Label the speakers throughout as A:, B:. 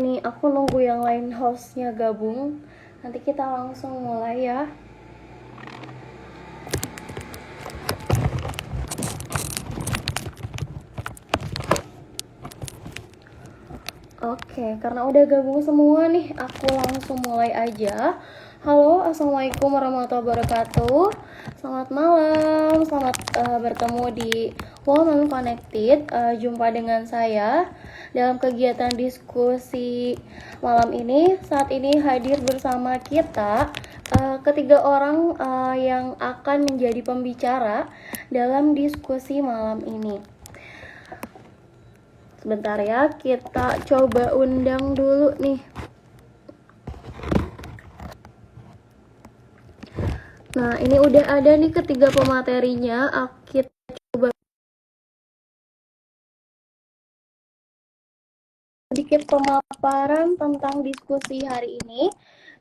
A: ini aku nunggu yang lain hostnya gabung. Nanti kita langsung mulai ya. Oke, karena udah gabung semua nih, aku langsung mulai aja. Halo, assalamualaikum warahmatullahi wabarakatuh. Selamat malam, selamat bertemu di Woman Connected. Jumpa dengan saya dalam kegiatan diskusi malam ini. Saat ini hadir bersama kita ketiga orang yang akan menjadi pembicara dalam diskusi malam ini. Sebentar ya, kita coba undang dulu nih. Nah, ini udah ada nih ketiga pematerinya. Kita coba sedikit pemaparan tentang diskusi hari ini.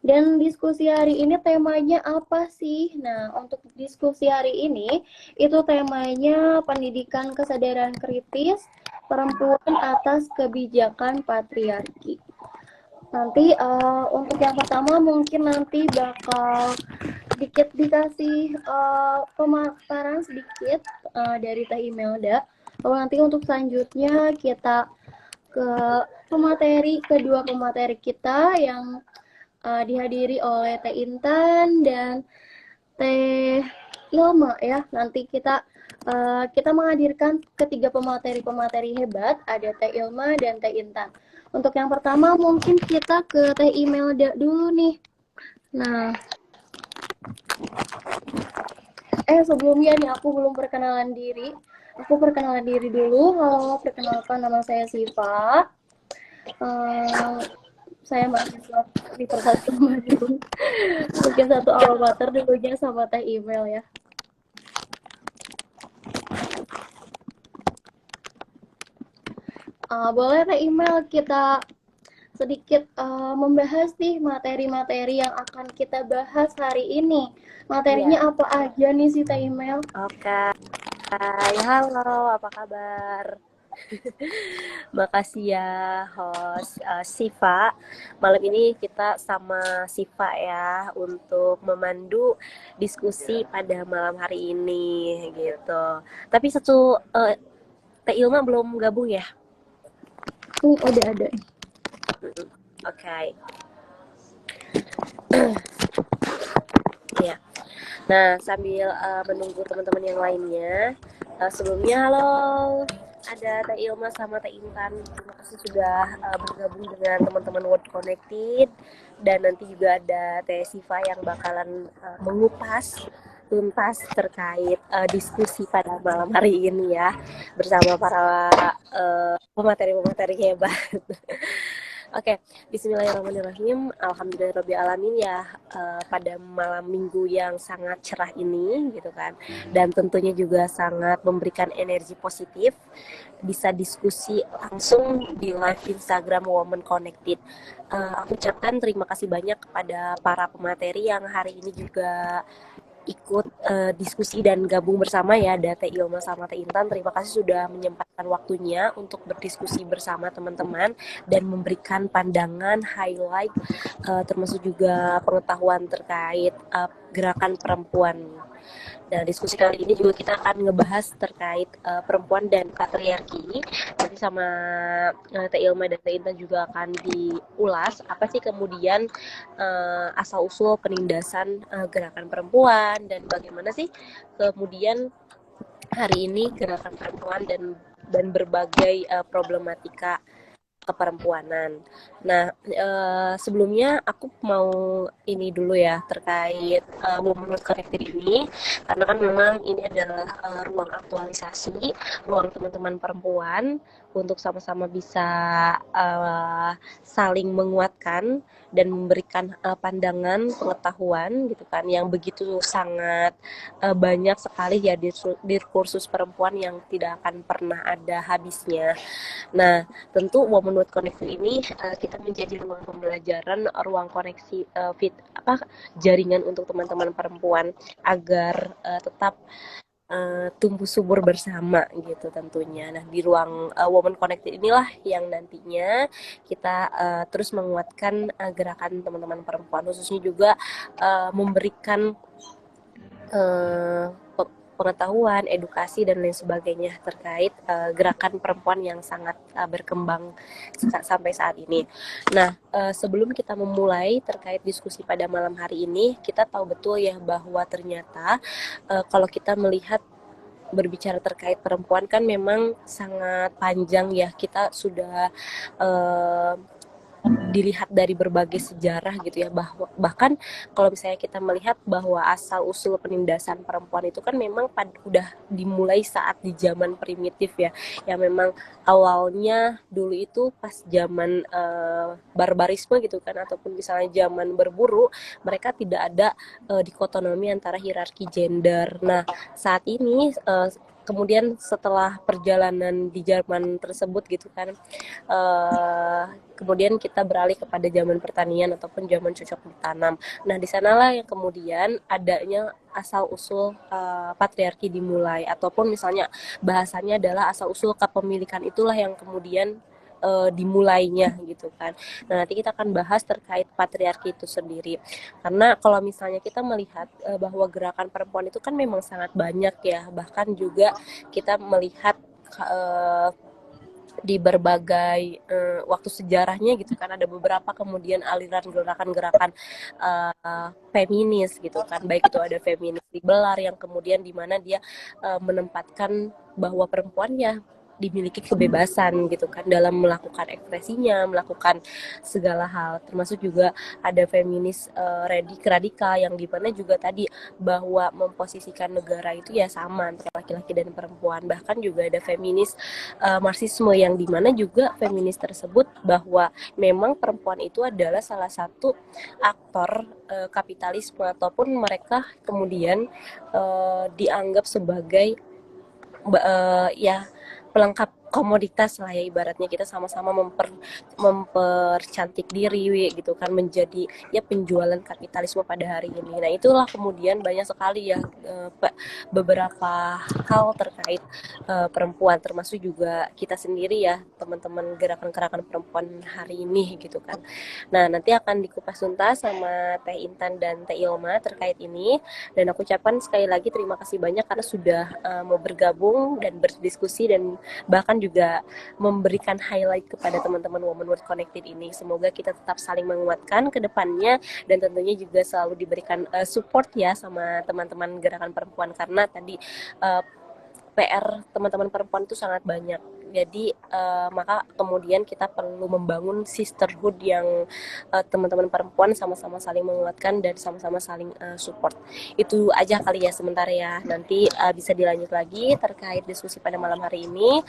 A: Dan diskusi hari ini temanya apa sih? Nah, untuk diskusi hari ini, itu temanya pendidikan kesadaran kritis perempuan atas kebijakan patriarki. Nanti untuk yang pertama mungkin nanti bakal sedikit dikasih pemaparan sedikit dari Teh Imelda. Lalu nanti untuk selanjutnya kita ke kedua pemateri kita yang dihadiri oleh Teh Intan dan Teh Ilma ya. Nanti kita menghadirkan ketiga pemateri hebat, ada Teh Ilma dan Teh Intan. Untuk yang pertama mungkin kita ke Teh Imelda dulu nih. Nah, sebelumnya nih aku belum perkenalan diri. Aku perkenalan diri dulu. Halo, perkenalkan nama saya Siva. Saya mahasiswa di Persatuan Bandung. Mungkin satu alma mater dulunya sama Teh Email ya. Boleh Teh Email kita sedikit membahas nih materi-materi yang akan kita bahas hari ini. Materinya apa aja nih sih Teh Email?
B: Oke. Hai, halo, apa kabar? Makasih ya host Siva. Malam ini kita sama Siva ya untuk memandu diskusi pada malam hari ini gitu. Tapi Teh Ilma belum gabung ya?
A: Udah ada.
B: Oke. Ya. Nah, sambil menunggu teman-teman yang lainnya, sebelumnya halo, ada Teh Ilma sama Teh Intan. Terima kasih sudah bergabung dengan teman-teman World Connected, dan nanti juga ada Teh Siva yang bakalan mengupas tuntas terkait diskusi pada malam hari ini ya, bersama para pemateri-pemateri hebat. Oke, bismillahirrahmanirrahim. Alhamdulillahirrahmanirrahim ya, pada malam minggu yang sangat cerah ini gitu kan. Dan tentunya juga sangat memberikan energi positif. Bisa diskusi langsung di live Instagram Women Connected. Aku ucapkan terima kasih banyak kepada para pemateri yang hari ini juga ikut diskusi dan gabung bersama ya. Ada Teh Ilma sama Teh Intan. Terima kasih sudah menyempatkan waktunya untuk berdiskusi bersama teman-teman dan memberikan pandangan, highlight, termasuk juga pengetahuan terkait gerakan perempuan. Dan diskusi kali ini juga kita akan ngebahas terkait perempuan dan patriarki. Nanti sama Teh Ilma dan Teh Intan juga akan diulas apa sih kemudian asal-usul penindasan gerakan perempuan, dan bagaimana sih kemudian hari ini gerakan perempuan dan berbagai problematika keperempuanan. Nah, sebelumnya aku mau ini dulu ya terkait Women Connected ini, karena kan memang ini adalah ruang aktualisasi, ruang teman-teman perempuan untuk sama-sama bisa saling menguatkan dan memberikan pandangan, pengetahuan gitu kan, yang begitu sangat banyak sekali ya di kursus perempuan yang tidak akan pernah ada habisnya. Nah, tentu Women with Connect ini kita menjadi ruang pembelajaran, ruang koneksi jaringan untuk teman-teman perempuan agar tetap tumbuh subur bersama gitu tentunya. Nah di ruang Women Connected inilah yang nantinya kita terus menguatkan gerakan teman-teman perempuan, khususnya juga memberikan uh, pengetahuan, edukasi dan lain sebagainya terkait gerakan perempuan yang sangat berkembang sampai saat ini. Nah, sebelum kita memulai terkait diskusi pada malam hari ini, kita tahu betul ya bahwa ternyata kalau kita melihat berbicara terkait perempuan kan memang sangat panjang ya. Kita sudah dilihat dari berbagai sejarah gitu ya, bahkan kalau misalnya kita melihat bahwa asal usul penindasan perempuan itu kan memang udah dimulai saat di zaman primitif ya, yang memang awalnya dulu itu pas zaman barbarisme gitu kan, ataupun misalnya zaman berburu, mereka tidak ada dikotomi antara hierarki gender. Nah saat ini kemudian setelah perjalanan di zaman tersebut gitu kan, kemudian kita beralih kepada zaman pertanian ataupun zaman cocok ditanam. Nah di sanalah yang kemudian adanya asal usul patriarki dimulai, ataupun misalnya bahasanya adalah asal usul kepemilikan, itulah yang kemudian dimulainya gitu kan. Nah nanti kita akan bahas terkait patriarki itu sendiri, karena kalau misalnya kita melihat bahwa gerakan perempuan itu kan memang sangat banyak ya, bahkan juga kita melihat di berbagai waktu sejarahnya gitu kan, ada beberapa kemudian aliran gerakan-gerakan feminis gitu kan, baik itu ada feminis liberal yang kemudian dimana dia menempatkan bahwa perempuannya dimiliki kebebasan gitu kan dalam melakukan ekspresinya, melakukan segala hal, termasuk juga ada feminis radikal yang dimana juga tadi bahwa memposisikan negara itu ya sama antara laki-laki dan perempuan. Bahkan juga ada feminis marxisme yang dimana juga feminis tersebut bahwa memang perempuan itu adalah salah satu aktor kapitalisme, ataupun mereka kemudian dianggap sebagai ya pelengkap komoditas lah ya, ibaratnya kita sama-sama mempercantik diri gitu kan, menjadi ya penjualan kapitalisme pada hari ini. Nah itulah kemudian banyak sekali ya beberapa hal terkait perempuan, termasuk juga kita sendiri ya teman-teman gerakan-gerakan perempuan hari ini gitu kan. Nah nanti akan dikupas tuntas sama Teh Intan dan Teh Ilma terkait ini, dan aku ucapkan sekali lagi terima kasih banyak karena sudah mau bergabung dan berdiskusi dan bahkan juga memberikan highlight kepada teman-teman Women World Connected ini. Semoga kita tetap saling menguatkan ke depannya, dan tentunya juga selalu diberikan support ya sama teman-teman gerakan perempuan, karena tadi PR teman-teman perempuan itu sangat banyak. Jadi maka kemudian kita perlu membangun sisterhood yang teman-teman perempuan sama-sama saling menguatkan dan sama-sama saling support. Itu aja kali ya sementara ya. Nanti bisa dilanjut lagi terkait diskusi pada malam hari ini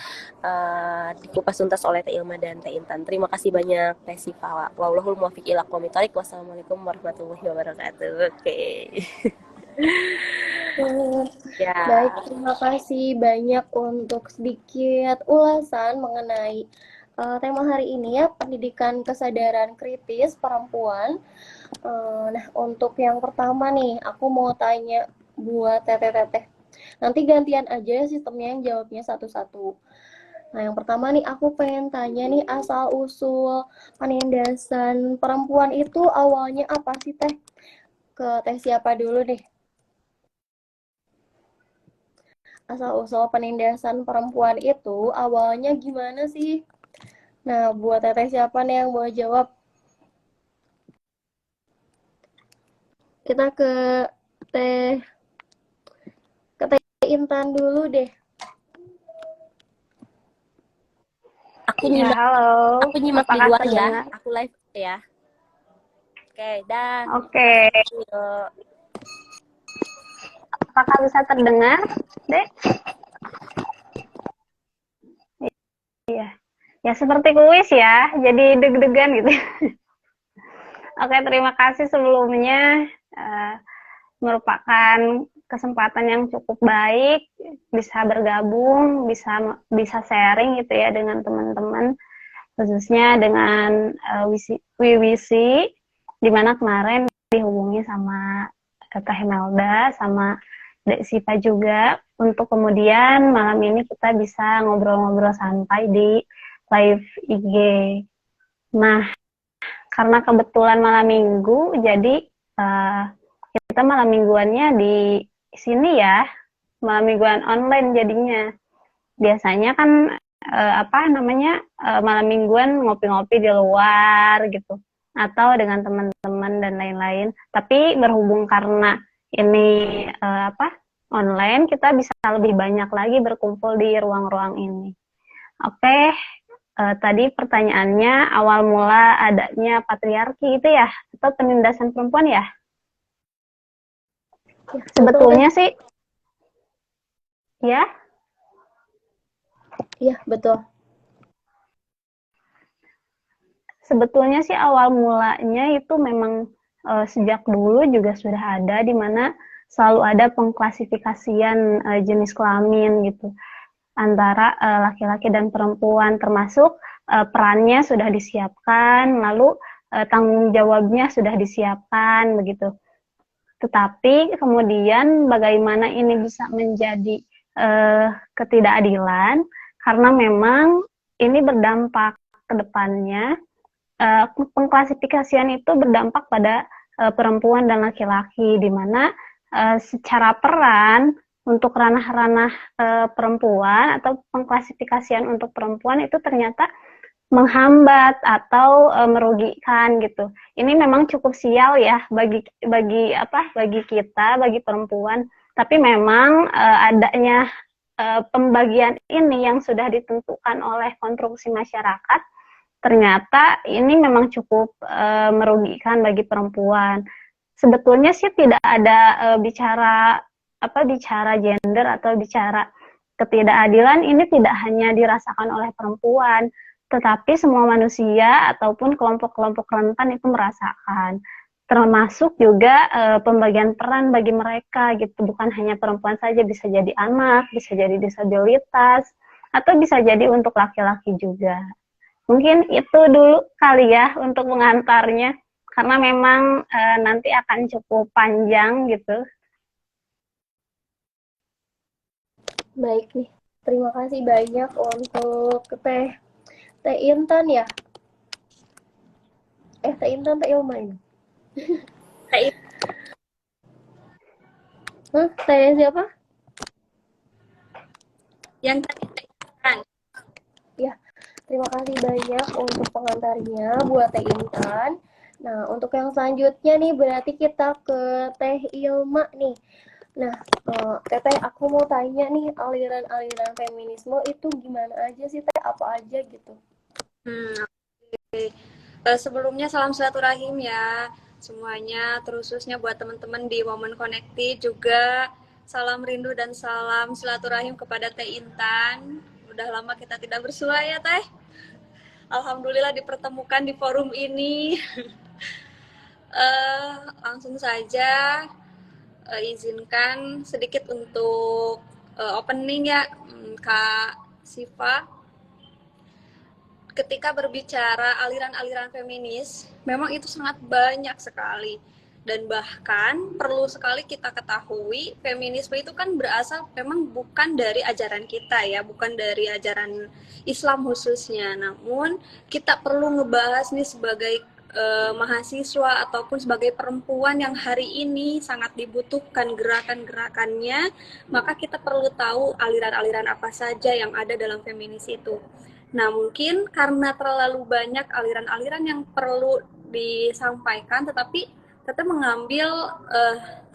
B: dikupas tuntas oleh Teh Ilma dan Teh Intan. Terima kasih banyak Teh Sifa. Wallahul muwaffiq ila aqwamit thoriq. Wassalamualaikum warahmatullahi wabarakatuh. Oke.
A: Baik, terima kasih banyak untuk sedikit ulasan mengenai tema hari ini ya, pendidikan kesadaran kritis perempuan. Nah, untuk yang pertama nih, aku mau tanya buat teteh-teteh. Nanti gantian aja sistemnya yang jawabnya satu-satu. Nah, yang pertama nih, aku pengen tanya nih, asal-usul penindasan perempuan itu awalnya apa sih, Teh? Ke Teh siapa dulu deh? Asal-usul penindasan perempuan itu awalnya gimana sih? Nah, buat teteh siapa nih yang mau jawab? Kita teh ke teh Intan dulu deh.
B: Aku nyimak,
C: halo.
B: aku nyimak di luar ya. Aku live ya. Oke, dah.
C: Oke. Apakah bisa terdengar, Dek? Iya. Ya seperti kuis ya, jadi deg-degan gitu. Oke, terima kasih sebelumnya. Merupakan kesempatan yang cukup baik, bisa bergabung, bisa sharing gitu ya dengan teman-teman, khususnya dengan WWC, di mana kemarin dihubungi sama Teh Melda sama Dek Siva juga untuk kemudian malam ini kita bisa ngobrol-ngobrol santai di live IG. Nah, karena kebetulan malam minggu, jadi kita malam mingguannya di sini ya, malam mingguan online jadinya. Biasanya kan malam mingguan ngopi-ngopi di luar gitu, atau dengan teman-teman dan lain-lain. Tapi berhubung karena ini online, kita bisa lebih banyak lagi berkumpul di ruang-ruang ini. Oke, tadi pertanyaannya awal mula adanya patriarki itu ya, atau penindasan perempuan ya? Sebetulnya sih, ya.
A: Iya, betul.
C: Sebetulnya sih awal mulanya itu memang sejak dulu juga sudah ada, di mana selalu ada pengklasifikasian jenis kelamin gitu antara laki-laki dan perempuan, termasuk perannya sudah disiapkan, lalu tanggung jawabnya sudah disiapkan begitu. Tetapi kemudian bagaimana ini bisa menjadi ketidakadilan, karena memang ini berdampak ke depannya. Pengklasifikasian itu berdampak pada perempuan dan laki-laki, di mana secara peran untuk ranah-ranah perempuan atau pengklasifikasian untuk perempuan itu ternyata menghambat atau merugikan gitu. Ini memang cukup sial ya bagi kita, bagi perempuan. Tapi memang adanya pembagian ini yang sudah ditentukan oleh konstruksi masyarakat, ternyata ini memang cukup merugikan bagi perempuan. Sebetulnya sih tidak ada bicara gender atau bicara ketidakadilan, ini tidak hanya dirasakan oleh perempuan, tetapi semua manusia ataupun kelompok-kelompok rentan itu merasakan. Termasuk juga pembagian peran bagi mereka gitu, bukan hanya perempuan saja, bisa jadi anak, bisa jadi disabilitas, atau bisa jadi untuk laki-laki juga. Mungkin itu dulu kali ya untuk pengantarnya, karena memang nanti akan cukup panjang gitu.
A: Baik nih, terima kasih banyak untuk Teh Intan ya. Teh Intan, Teh Ilma ini. Teh siapa?
B: Yang tadi kan.
A: Ya, terima kasih banyak untuk pengantarnya buat Teh Intan. Nah, untuk yang selanjutnya nih berarti kita ke Teh Ilma nih. Nah, Teteh, aku mau tanya nih, aliran-aliran feminisme itu gimana aja sih, Teh? Apa aja gitu?
D: Okay. Sebelumnya salam silaturahim ya semuanya, terkhususnya buat teman-teman di Women Connected juga. Salam rindu dan salam silaturahim kepada Teh Intan. Udah lama kita tidak bersua ya, Teh. Alhamdulillah dipertemukan di forum ini. Langsung saja izinkan sedikit untuk opening ya, Kak Siva. Ketika berbicara aliran-aliran feminis, memang itu sangat banyak sekali. Dan bahkan perlu sekali kita ketahui, feminisme itu kan berasal memang bukan dari ajaran kita ya, bukan dari ajaran Islam khususnya. Namun kita perlu ngebahas nih sebagai mahasiswa ataupun sebagai perempuan yang hari ini sangat dibutuhkan gerakan-gerakannya, maka kita perlu tahu aliran-aliran apa saja yang ada dalam feminis itu. Nah, mungkin karena terlalu banyak aliran-aliran yang perlu disampaikan, tetapi tetap mengambil 3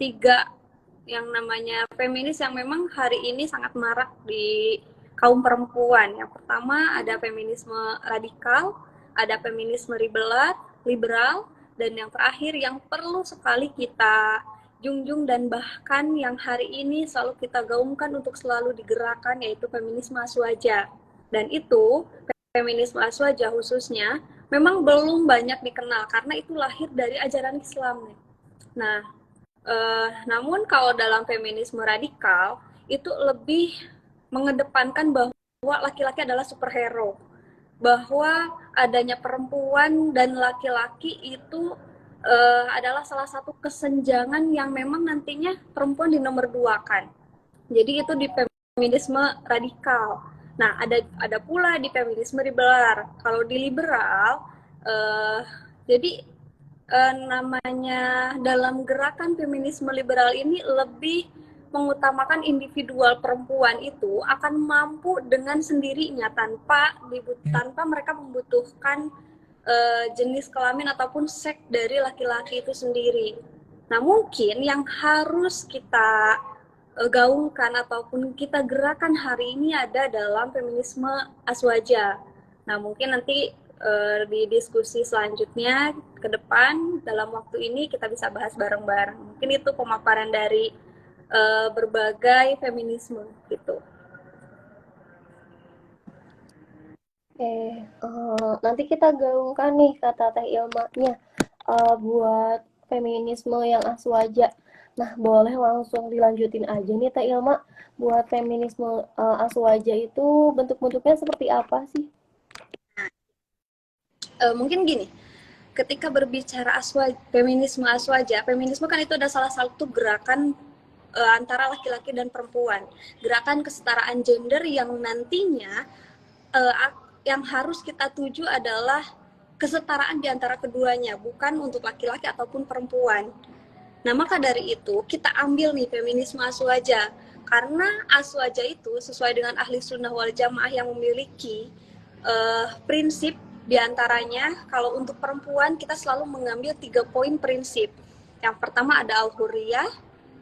D: yang namanya feminis yang memang hari ini sangat marak di kaum perempuan. Yang pertama ada feminisme radikal, ada feminisme liberal, dan yang terakhir yang perlu sekali kita junjung dan bahkan yang hari ini selalu kita gaungkan untuk selalu digerakkan, yaitu feminisme aswaja. Dan itu feminisme aswaja khususnya memang belum banyak dikenal karena itu lahir dari ajaran Islam. Nah, namun kalau dalam feminisme radikal itu lebih mengedepankan bahwa laki-laki adalah superhero, bahwa adanya perempuan dan laki-laki itu adalah salah satu kesenjangan yang memang nantinya perempuan dinomorduakan. Jadi itu di feminisme radikal. Nah, ada pula di feminisme liberal. Kalau di liberal, jadi namanya dalam gerakan feminisme liberal ini lebih mengutamakan individual perempuan itu akan mampu dengan sendirinya tanpa mereka membutuhkan jenis kelamin ataupun seks dari laki-laki itu sendiri. Nah, mungkin yang harus kita gaungkan ataupun kita gerakan hari ini ada dalam feminisme aswaja. Nah, mungkin nanti di diskusi selanjutnya ke depan dalam waktu ini kita bisa bahas bareng-bareng. Mungkin itu pemaparan dari berbagai feminisme gitu.
A: Nanti kita gaungkan nih kata Teh Ilmanya buat feminisme yang aswaja. Nah, boleh langsung dilanjutin aja nih Teh Ilma, buat feminisme aswaja itu bentuk-bentuknya seperti apa sih?
D: Mungkin gini, ketika berbicara feminisme kan itu ada salah satu gerakan antara laki-laki dan perempuan, gerakan kesetaraan gender yang nantinya yang harus kita tuju adalah kesetaraan di antara keduanya, bukan untuk laki-laki ataupun perempuan. Nah, maka dari itu kita ambil nih feminisme aswaja, karena aswaja itu sesuai dengan ahli sunnah wal jamaah yang memiliki prinsip diantaranya. Kalau untuk perempuan kita selalu mengambil 3 poin prinsip. Yang pertama ada al-hurriyah,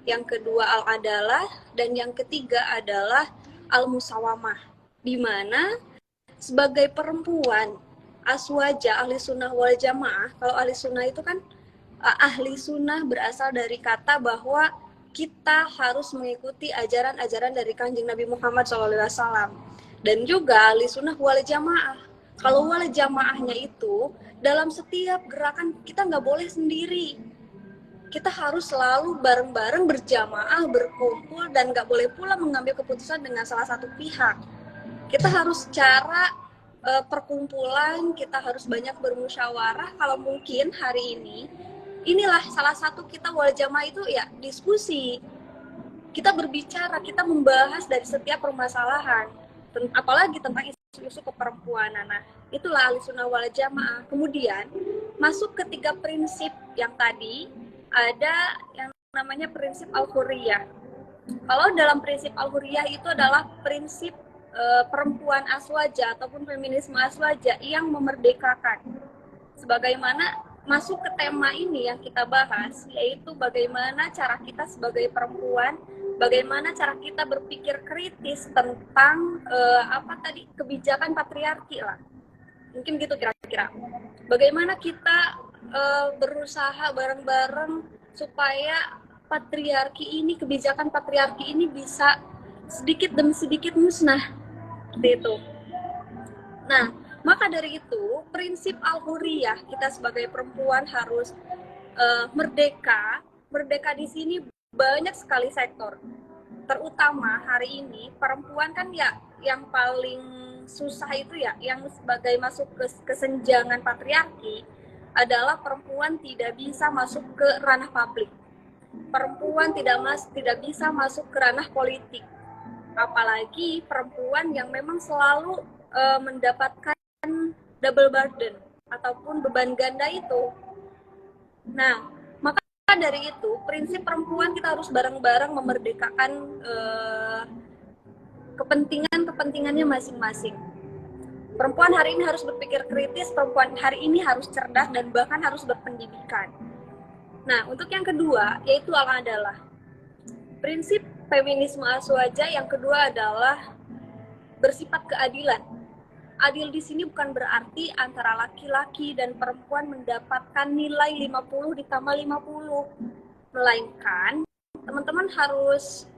D: yang kedua al-adalah, dan yang ketiga adalah al-musawamah, di mana sebagai perempuan aswaja ahli sunnah wal jamaah, kalau ahli sunnah itu kan ahli sunnah berasal dari kata bahwa kita harus mengikuti ajaran-ajaran dari Kanjeng Nabi Muhammad SAW. Dan juga ahli sunnah wal jamaah. Kalau wal jamaahnya itu dalam setiap gerakan kita nggak boleh sendiri. Kita harus selalu bareng-bareng berjamaah, berkumpul, dan nggak boleh pula mengambil keputusan dengan salah satu pihak. Kita harus secara perkumpulan, kita harus banyak bermusyawarah. Kalau mungkin hari ini, inilah salah satu kita wal jamaah itu ya diskusi. Kita berbicara, kita membahas dari setiap permasalahan, apalagi tentang isu-isu keperempuanan. Nah, itulah ahli sunnah wal jamaah. Kemudian masuk ke 3 prinsip yang tadi, ada yang namanya prinsip al-hurriyah. Kalau dalam prinsip al-hurriyah itu adalah prinsip perempuan aswaja ataupun feminisme aswaja yang memerdekakan. Sebagaimana masuk ke tema ini yang kita bahas, yaitu bagaimana cara kita sebagai perempuan, bagaimana cara kita berpikir kritis tentang kebijakan patriarki lah. Mungkin gitu kira-kira. Bagaimana kita berusaha bareng-bareng supaya kebijakan patriarki ini bisa sedikit demi sedikit musnah. Seperti itu. Nah, maka dari itu prinsip al-hurriyah, kita sebagai perempuan harus merdeka. Merdeka di sini banyak sekali sektor. Terutama hari ini perempuan kan ya yang paling susah itu ya, yang sebagai masuk ke kesenjangan patriarki adalah perempuan tidak bisa masuk ke ranah publik. Perempuan tidak bisa masuk ke ranah politik. Apalagi perempuan yang memang selalu mendapatkan double burden ataupun beban ganda itu. Nah, maka dari itu prinsip perempuan kita harus bareng-bareng memerdekakan kepentingannya masing-masing. Perempuan hari ini harus berpikir kritis, perempuan hari ini harus cerdas dan bahkan harus berpendidikan. Nah, untuk yang kedua yaitu adalah prinsip feminisme aswaja. Yang kedua adalah bersifat keadilan. Adil di sini bukan berarti antara laki-laki dan perempuan mendapatkan nilai 50 ditambah 50. Melainkan teman-teman harus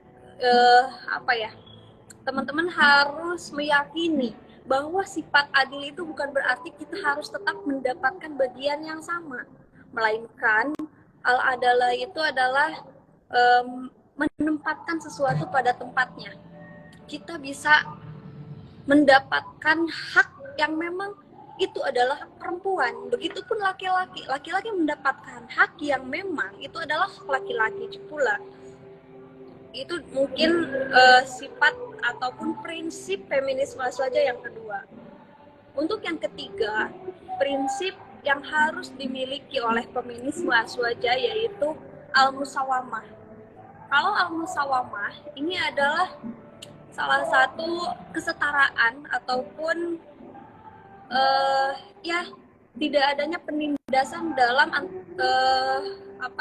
D: teman-teman harus meyakini bahwa sifat adil itu bukan berarti kita harus tetap mendapatkan bagian yang sama. Melainkan al-adalah itu adalah menempatkan sesuatu pada tempatnya. Kita bisa mendapatkan hak yang memang itu adalah hak perempuan. Begitupun laki-laki. Laki-laki mendapatkan hak yang memang itu adalah laki-laki pula. Itu mungkin sifat ataupun prinsip feminisme saja yang kedua. Untuk yang ketiga, prinsip yang harus dimiliki oleh feminisme aswaja yaitu al-musawamah. Kalau al-musawamah ini adalah salah satu kesetaraan ataupun ya tidak adanya penindasan dalam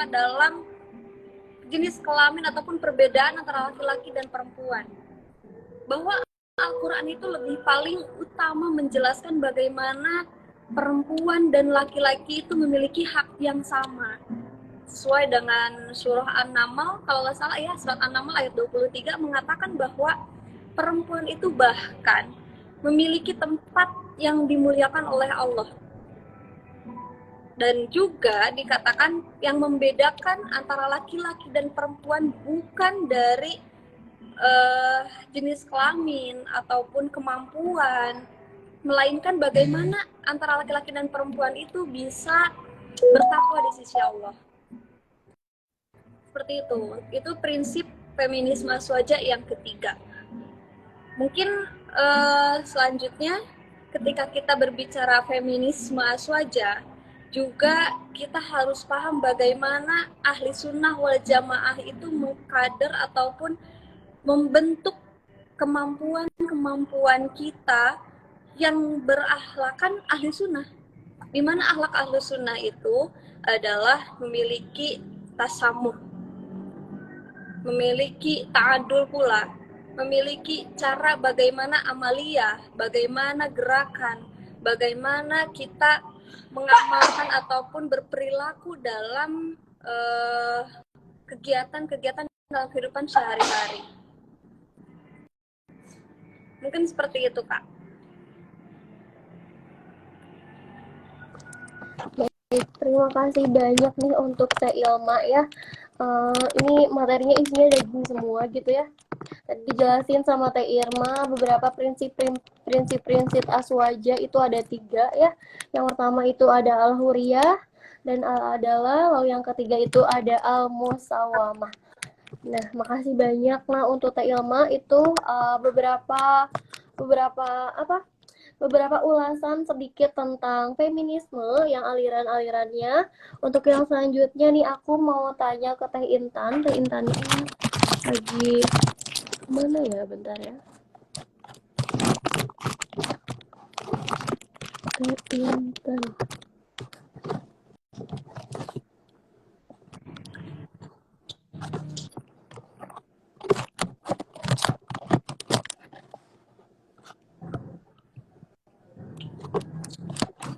D: dalam jenis kelamin ataupun perbedaan antara laki-laki dan perempuan. Bahwa Al-Quran itu lebih paling utama menjelaskan bagaimana perempuan dan laki-laki itu memiliki hak yang sama. Sesuai dengan surah An-Naml, kalau nggak salah ya, surat An-Naml ayat 23 mengatakan bahwa perempuan itu bahkan memiliki tempat yang dimuliakan oleh Allah. Dan juga dikatakan yang membedakan antara laki-laki dan perempuan bukan dari jenis kelamin ataupun kemampuan, melainkan bagaimana antara laki-laki dan perempuan itu bisa bertakwa di sisi Allah. Seperti itu. Itu prinsip feminisme aswaja yang ketiga. Mungkin selanjutnya ketika kita berbicara feminisme aswaja, juga kita harus paham bagaimana ahli sunnah wal jamaah itu mengkader ataupun membentuk kemampuan kita yang berakhlakan ahli sunnah. Di mana akhlak ahli sunnah itu adalah memiliki tasamuh, memiliki ta'adul pula, memiliki cara bagaimana amaliyah, bagaimana gerakan, bagaimana kita mengamalkan ataupun berperilaku dalam kegiatan-kegiatan dalam kehidupan sehari-hari. Mungkin seperti itu, Kak.
A: Baik, terima kasih banyak nih untuk Teh Ilma ya. Ini materinya isinya daging semua gitu ya. Tadi dijelasin sama Teh Irma beberapa prinsip aswaja itu ada 3 ya. Yang pertama itu ada al-huriyah dan al-adalah, lalu yang ketiga itu ada al-musawamah. Nah, makasih banyak lah untuk Teh Ilma itu beberapa ulasan sedikit tentang feminisme yang aliran-alirannya. Untuk yang selanjutnya nih aku mau tanya ke Teh Intan. Teh Intan ini lagi mana ya? Bentar ya. Teh Intan.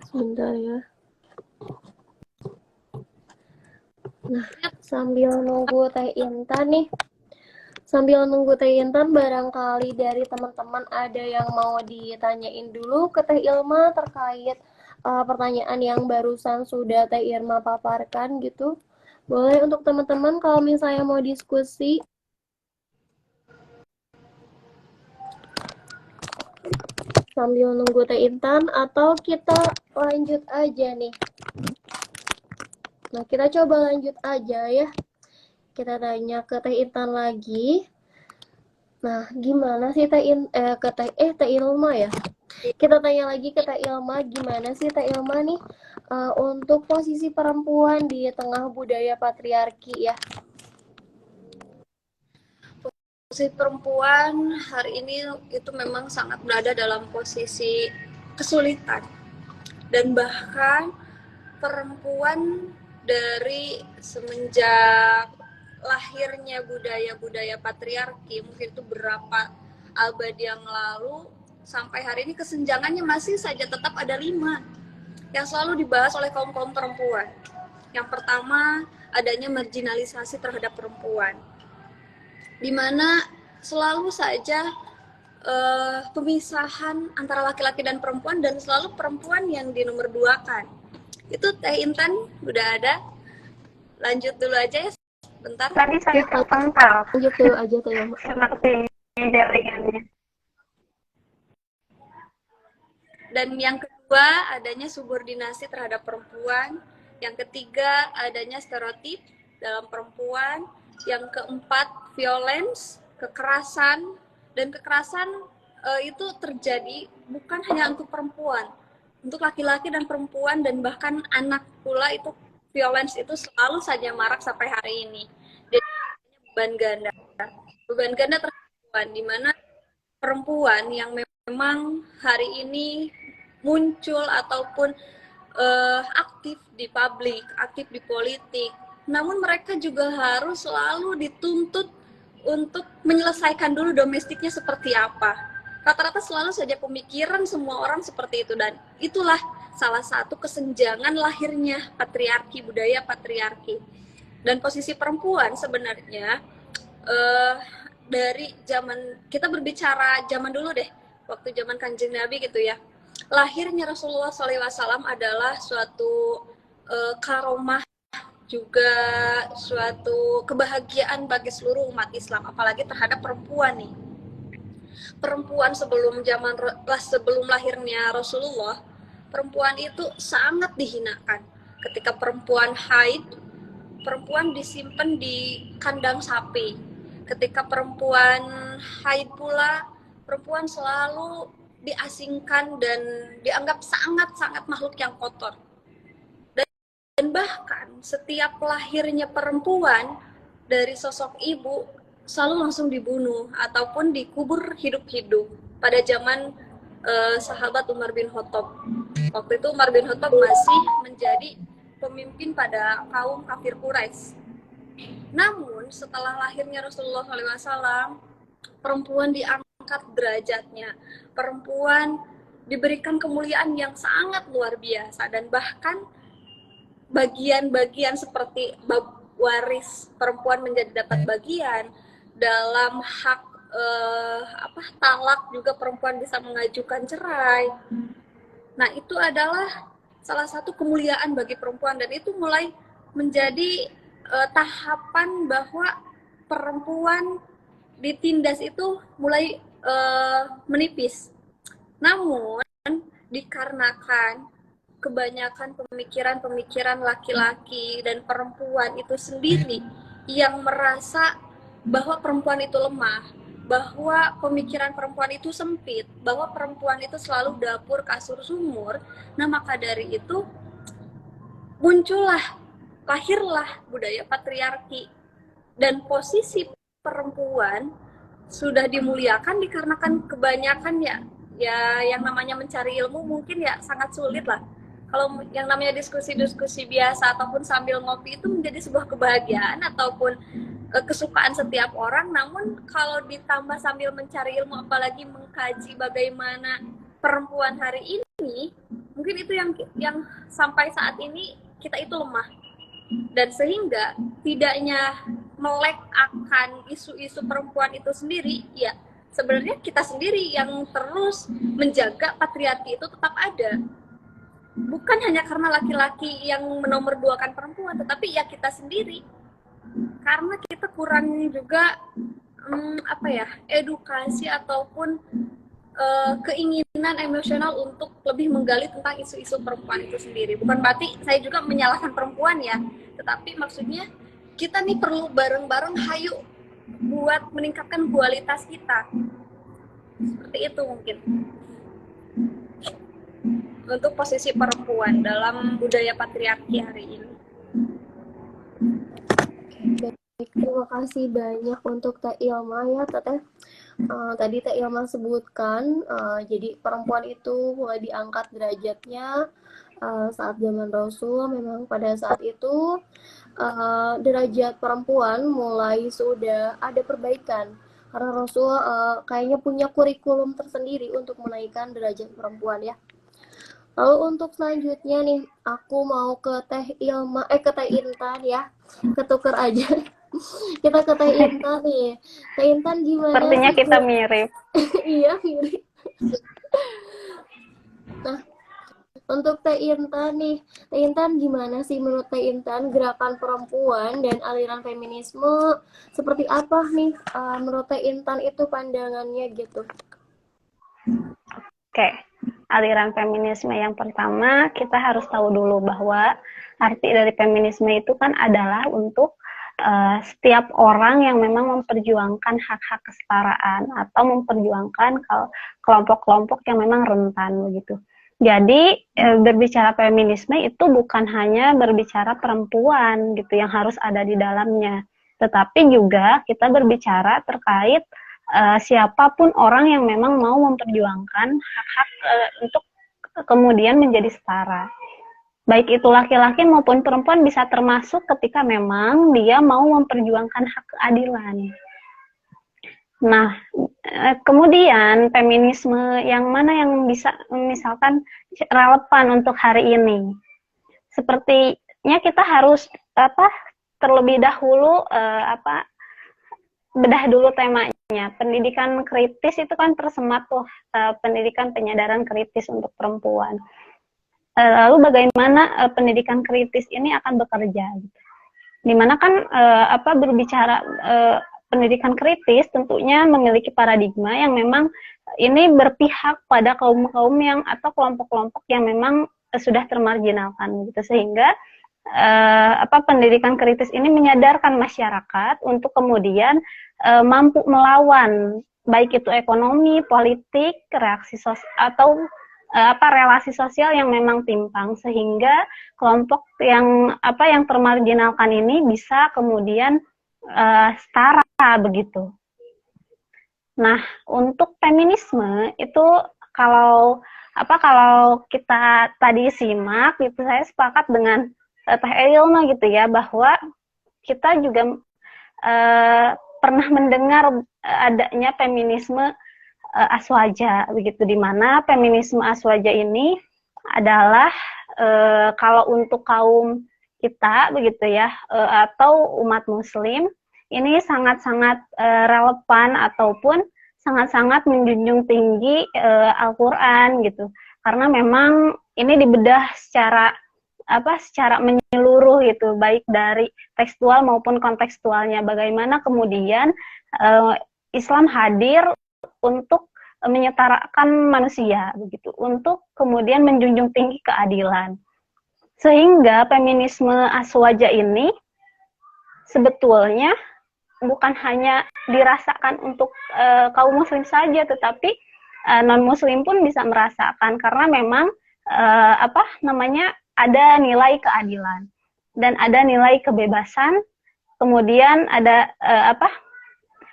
A: Sebentar ya. Nah, sambil nunggu Teh Intan barangkali dari teman-teman ada yang mau ditanyain dulu ke Teh Ilma terkait pertanyaan yang barusan sudah Teh Irma paparkan gitu. Boleh untuk teman-teman kalau misalnya mau diskusi. Sambil nunggu Teh Intan atau kita lanjut aja nih. Nah, kita coba lanjut aja ya. Kita tanya ke Teh Intan lagi. Nah, gimana sih Teh Ilma ya? Kita tanya lagi ke Teh Ilma, gimana sih Teh Ilma nih untuk posisi perempuan di tengah budaya patriarki ya?
D: Posisi perempuan hari ini itu memang sangat berada dalam posisi kesulitan. Dan bahkan perempuan dari semenjak lahirnya budaya-budaya patriarki, mungkin itu berapa abad yang lalu, sampai hari ini kesenjangannya masih saja tetap ada 5 yang selalu dibahas oleh kaum-kaum perempuan. Yang pertama, adanya marginalisasi terhadap perempuan, di mana selalu saja pemisahan antara laki-laki dan perempuan, dan selalu perempuan yang dinomorduakan. Itu Teh Intan udah ada. Lanjut dulu aja ya, bentar.
C: Tadi saya terpental.
A: Lanjut dulu aja Teh Ilma.
C: Seperti jaringannya.
D: Dan yang kedua kedua, adanya subordinasi terhadap perempuan. Yang ketiga, adanya stereotip dalam perempuan. Yang keempat, violence, kekerasan. Dan kekerasan itu terjadi bukan hanya untuk perempuan, untuk laki-laki dan perempuan dan bahkan anak pula. Itu violence itu selalu saja marak sampai hari ini. Dan beban ganda. Beban ganda terhadap perempuan, di mana perempuan yang memang hari ini muncul ataupun aktif di publik, aktif di politik, namun mereka juga harus selalu dituntut untuk menyelesaikan dulu domestiknya seperti apa. Rata-rata selalu saja pemikiran semua orang seperti itu, dan itulah salah satu kesenjangan lahirnya patriarki, budaya patriarki. Dan posisi perempuan sebenarnya dari zaman, kita berbicara zaman dulu deh, waktu zaman Kanjeng Nabi gitu ya, lahirnya Rasulullah SAW adalah suatu karomah, juga suatu kebahagiaan bagi seluruh umat Islam, apalagi terhadap perempuan nih. Perempuan sebelum lahirnya Rasulullah, perempuan itu sangat dihinakan. Ketika perempuan haid, perempuan disimpan di kandang sapi. Ketika perempuan haid pula, perempuan selalu diasingkan dan dianggap sangat-sangat makhluk yang kotor. Dan bahkan setiap lahirnya perempuan dari sosok ibu selalu langsung dibunuh ataupun dikubur hidup-hidup pada zaman sahabat Umar bin Khattab. Waktu itu Umar bin Khattab masih menjadi pemimpin pada kaum kafir Quraisy. Namun setelah lahirnya Rasulullah SAW, perempuan diangkat derajatnya, perempuan diberikan kemuliaan yang sangat luar biasa, dan bahkan bagian-bagian seperti bab waris, perempuan menjadi dapat bagian dalam hak talak, juga perempuan bisa mengajukan cerai. Nah, itu adalah salah satu kemuliaan bagi perempuan, dan itu mulai menjadi tahapan bahwa perempuan ditindas itu mulai menipis. Namun dikarenakan kebanyakan pemikiran-pemikiran laki-laki dan perempuan itu sendiri yang merasa bahwa perempuan itu lemah, bahwa pemikiran perempuan itu sempit, bahwa perempuan itu selalu dapur, kasur, sumur. Nah, maka dari itu lahirlah budaya patriarki, dan posisi perempuan sudah dimuliakan dikarenakan kebanyakan ya yang namanya mencari ilmu mungkin ya sangat sulit lah. Kalau yang namanya diskusi-diskusi biasa ataupun sambil ngopi itu menjadi sebuah kebahagiaan ataupun kesukaan setiap orang. Namun kalau ditambah sambil mencari ilmu, apalagi mengkaji bagaimana perempuan hari ini, mungkin itu yang sampai saat ini kita itu lemah, dan sehingga tidaknya melek akan isu-isu perempuan itu sendiri. Ya, sebenarnya kita sendiri yang terus menjaga patriarki itu tetap ada. Bukan hanya karena laki-laki yang menomorduakan perempuan, tetapi ya kita sendiri. Karena kita kurang juga edukasi ataupun keinginan emosional untuk lebih menggali tentang isu-isu perempuan itu sendiri. Bukan berarti saya juga menyalahkan perempuan ya, tetapi maksudnya kita nih perlu bareng-bareng hayu buat meningkatkan kualitas kita. Seperti itu mungkin untuk posisi perempuan dalam budaya patriarki hari ini.
A: Baik, terima kasih banyak untuk Teh Ilma ya, Teteh. Tadi Teh Ilma sebutkan, jadi perempuan itu mulai diangkat derajatnya saat zaman Rasul. Memang pada saat itu derajat perempuan mulai sudah ada perbaikan, karena Rasul kayaknya punya kurikulum tersendiri untuk menaikkan derajat perempuan ya. Lalu untuk selanjutnya nih, aku mau ke Teh Ilma, ke Teh Intan ya, ketuker aja. Kita ke Teh Intan nih. Teh Intan gimana?
C: Sepertinya
A: sih?
C: kita mirip.
A: Iya, mirip. Nah, untuk Teh Intan nih, Teh Intan gimana sih menurut Teh Intan gerakan perempuan dan aliran feminisme seperti apa nih menurut Teh Intan itu pandangannya gitu?
C: Oke. aliran feminisme. Yang pertama, kita harus tahu dulu bahwa arti dari feminisme itu kan adalah untuk setiap orang yang memang memperjuangkan hak-hak kesetaraan atau memperjuangkan kelompok-kelompok yang memang rentan begitu. Jadi berbicara feminisme itu bukan hanya berbicara perempuan gitu yang harus ada di dalamnya, tetapi juga kita berbicara terkait siapapun orang yang memang mau memperjuangkan hak-hak untuk kemudian menjadi setara. Baik itu laki-laki maupun perempuan bisa termasuk ketika memang dia mau memperjuangkan hak keadilan. Nah, kemudian feminisme yang mana yang bisa misalkan relevan untuk hari ini? Sepertinya kita harus terlebih dahulu bedah dulu temanya. Pendidikan kritis itu kan tersemat tuh, pendidikan penyadaran kritis untuk perempuan. Lalu bagaimana pendidikan kritis ini akan bekerja? Dimana kan berbicara pendidikan kritis tentunya memiliki paradigma yang memang ini berpihak pada kaum-kaum yang atau kelompok-kelompok yang memang sudah termarginalkan gitu, sehingga pendidikan kritis ini menyadarkan masyarakat untuk kemudian mampu melawan baik itu ekonomi, politik, reaksi atau relasi sosial yang memang timpang, sehingga kelompok yang termarginalkan ini bisa kemudian setara begitu. Nah, untuk feminisme itu kalau kita tadi simak gitu, saya sepakat dengan Teh Ilma gitu ya, bahwa kita juga pernah mendengar adanya feminisme aswaja begitu, di mana feminisme aswaja ini adalah kalau untuk kaum kita begitu ya, atau umat muslim ini sangat-sangat relevan ataupun sangat-sangat menjunjung tinggi Al-Qur'an gitu, karena memang ini dibedah secara menyeluruh gitu, baik dari tekstual maupun kontekstualnya, bagaimana kemudian Islam hadir untuk menyetarakan manusia begitu, untuk kemudian menjunjung tinggi keadilan, sehingga feminisme aswaja ini sebetulnya bukan hanya dirasakan untuk kaum muslim saja, tetapi non muslim pun bisa merasakan, karena memang ada nilai keadilan dan ada nilai kebebasan, kemudian ada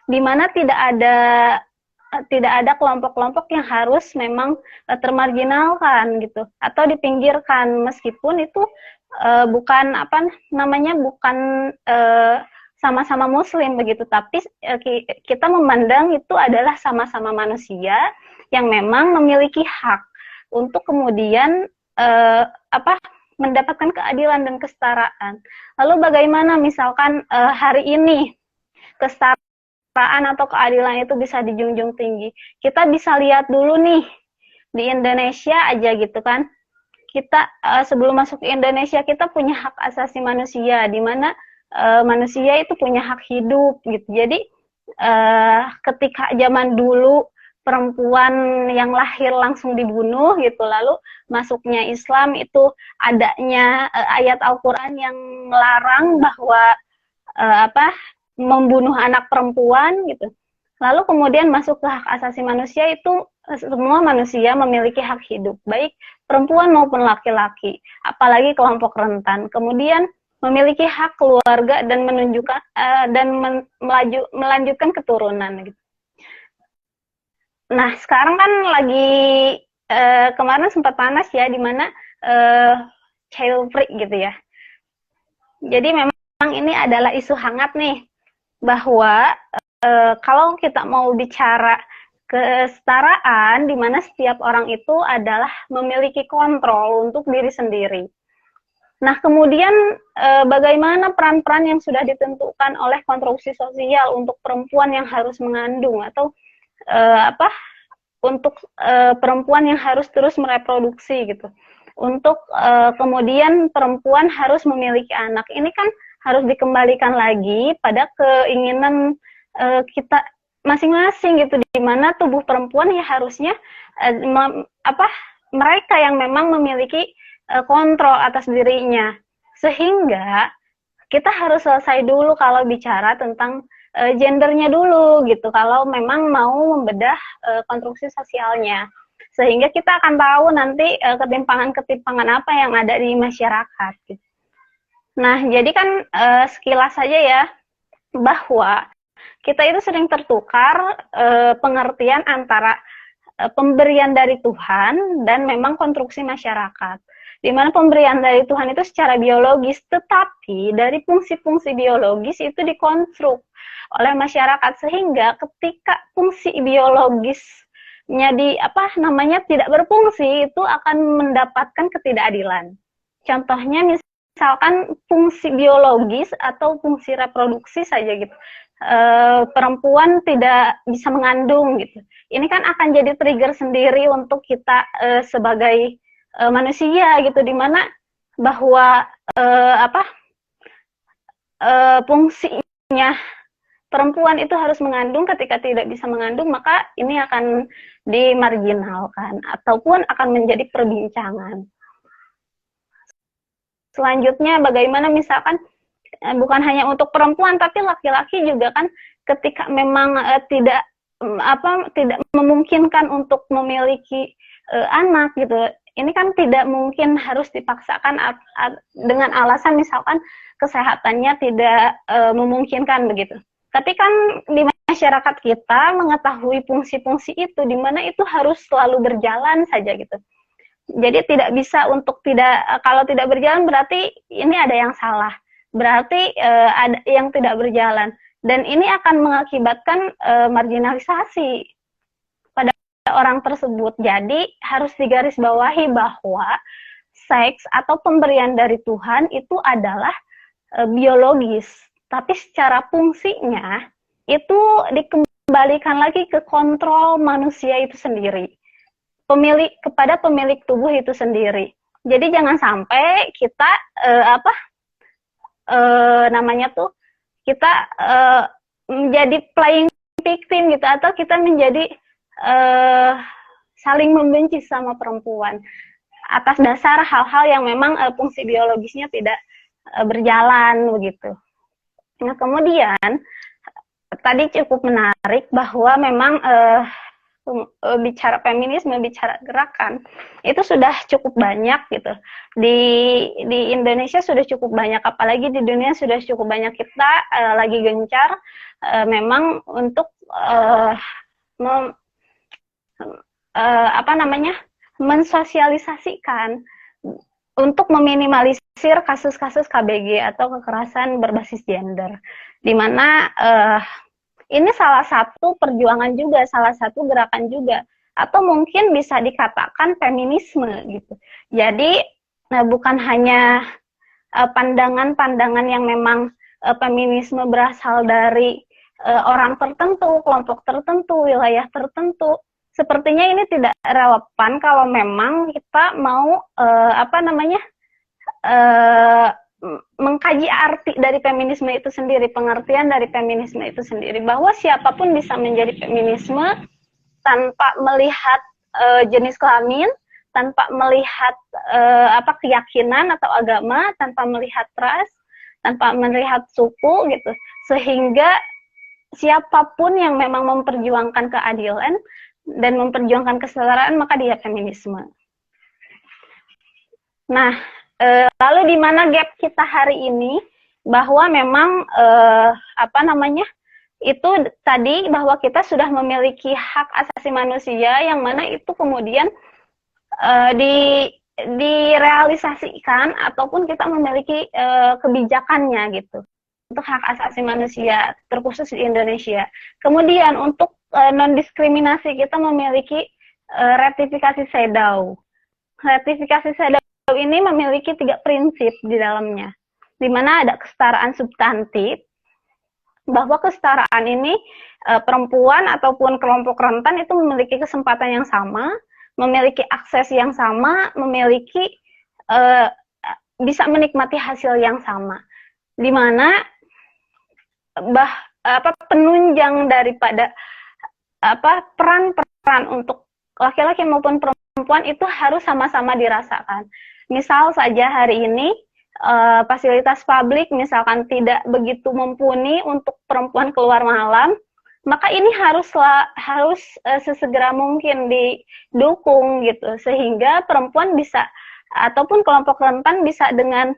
C: di mana tidak ada kelompok-kelompok yang harus memang termarginalkan gitu atau dipinggirkan, meskipun itu bukan sama-sama muslim begitu, tapi kita memandang itu adalah sama-sama manusia yang memang memiliki hak untuk kemudian mendapatkan keadilan dan kesetaraan. Lalu bagaimana misalkan hari ini kesetaraan atau keadilan itu bisa dijunjung tinggi? Kita bisa lihat dulu nih di Indonesia aja gitu kan. Kita sebelum masuk ke Indonesia kita punya hak asasi manusia, di mana manusia itu punya hak hidup gitu. Jadi ketika zaman dulu perempuan yang lahir langsung dibunuh gitu, lalu masuknya Islam itu adanya ayat Al-Qur'an yang melarang bahwa membunuh anak perempuan gitu. Lalu kemudian masuk ke hak asasi manusia, itu semua manusia memiliki hak hidup, baik perempuan maupun laki-laki, apalagi kelompok rentan. Kemudian memiliki hak keluarga dan menunjukkan melanjutkan keturunan gitu. Nah, sekarang kan lagi kemarin sempat panas ya, di mana child free gitu ya. Jadi memang ini adalah isu hangat nih, bahwa kalau kita mau bicara kesetaraan, di mana setiap orang itu adalah memiliki kontrol untuk diri sendiri. Nah, kemudian bagaimana peran-peran yang sudah ditentukan oleh konstruksi sosial untuk perempuan yang harus mengandung, atau untuk perempuan yang harus terus mereproduksi gitu, untuk kemudian perempuan harus memiliki anak. Ini kan harus dikembalikan lagi pada keinginan kita masing-masing gitu, di mana tubuh perempuan ya harusnya mereka yang memang memiliki kontrol atas dirinya. Sehingga kita harus selesai dulu kalau bicara tentang gendernya dulu gitu, kalau memang mau membedah konstruksi sosialnya. Sehingga kita akan tahu nanti ketimpangan-ketimpangan apa yang ada di masyarakat gitu. Nah, jadi kan sekilas saja ya, bahwa kita itu sering tertukar pengertian antara pemberian dari Tuhan dan memang konstruksi masyarakat. Di mana pemberian dari Tuhan itu secara biologis, tetapi dari fungsi-fungsi biologis itu dikonstruk oleh masyarakat, sehingga ketika fungsi biologisnya tidak berfungsi, itu akan mendapatkan ketidakadilan. Contohnya misalkan fungsi biologis atau fungsi reproduksi saja gitu. Perempuan tidak bisa mengandung gitu. Ini kan akan jadi trigger sendiri untuk kita sebagai manusia gitu, dimana bahwa fungsinya perempuan itu harus mengandung. Ketika tidak bisa mengandung, maka ini akan dimarginalkan ataupun akan menjadi perbincangan. Selanjutnya, bagaimana misalkan bukan hanya untuk perempuan tapi laki-laki juga kan, ketika memang tidak memungkinkan untuk memiliki anak gitu. Ini kan tidak mungkin harus dipaksakan dengan alasan misalkan kesehatannya tidak memungkinkan begitu. Tapi kan di masyarakat kita mengetahui fungsi-fungsi itu, di mana itu harus selalu berjalan saja gitu. Jadi tidak bisa untuk kalau tidak berjalan berarti ini ada yang salah. Berarti ada yang tidak berjalan. Dan ini akan mengakibatkan marginalisasi pada orang tersebut. Jadi harus digarisbawahi bahwa seks atau pemberian dari Tuhan itu adalah biologis. Tapi secara fungsinya itu dikembalikan lagi ke kontrol manusia itu sendiri. Kepada pemilik tubuh itu sendiri. Jadi jangan sampai kita kita menjadi playing victim gitu, atau kita menjadi saling membenci sama perempuan atas dasar hal-hal yang memang fungsi biologisnya tidak berjalan begitu. Nah, kemudian tadi cukup menarik bahwa memang bicara feminisme, bicara gerakan itu sudah cukup banyak gitu. Di Indonesia sudah cukup banyak, apalagi di dunia sudah cukup banyak. Kita lagi gencar memang untuk mensosialisasikan untuk meminimalisir kasus-kasus KBG atau kekerasan berbasis gender, di mana ini salah satu perjuangan juga, salah satu gerakan juga, atau mungkin bisa dikatakan feminisme gitu. Jadi bukan hanya pandangan-pandangan yang memang feminisme berasal dari orang tertentu, kelompok tertentu, wilayah tertentu. Sepertinya ini tidak relevan kalau memang kita mau mengkaji arti dari feminisme itu sendiri, pengertian dari feminisme itu sendiri, bahwa siapapun bisa menjadi feminisme tanpa melihat jenis kelamin, tanpa melihat keyakinan atau agama, tanpa melihat ras, tanpa melihat suku gitu. Sehingga siapapun yang memang memperjuangkan keadilan dan memperjuangkan kesetaraan, maka dia feminisme. Nah, lalu di mana gap kita hari ini, bahwa memang itu tadi bahwa kita sudah memiliki hak asasi manusia yang mana itu kemudian direalisasikan ataupun kita memiliki kebijakannya gitu untuk hak asasi manusia terkhusus di Indonesia. Kemudian untuk non-diskriminasi kita memiliki ratifikasi CEDAW. Ratifikasi CEDAW ini memiliki 3 prinsip di dalamnya, di mana ada kesetaraan substantif, bahwa kesetaraan ini perempuan ataupun kelompok rentan itu memiliki kesempatan yang sama, memiliki akses yang sama, memiliki bisa menikmati hasil yang sama, di mana penunjang daripada peran-peran untuk laki-laki maupun perempuan perempuan itu harus sama-sama dirasakan. Misal saja hari ini fasilitas publik misalkan tidak begitu mumpuni untuk perempuan keluar malam, maka ini harus sesegera mungkin didukung gitu, sehingga perempuan bisa ataupun kelompok rentan bisa dengan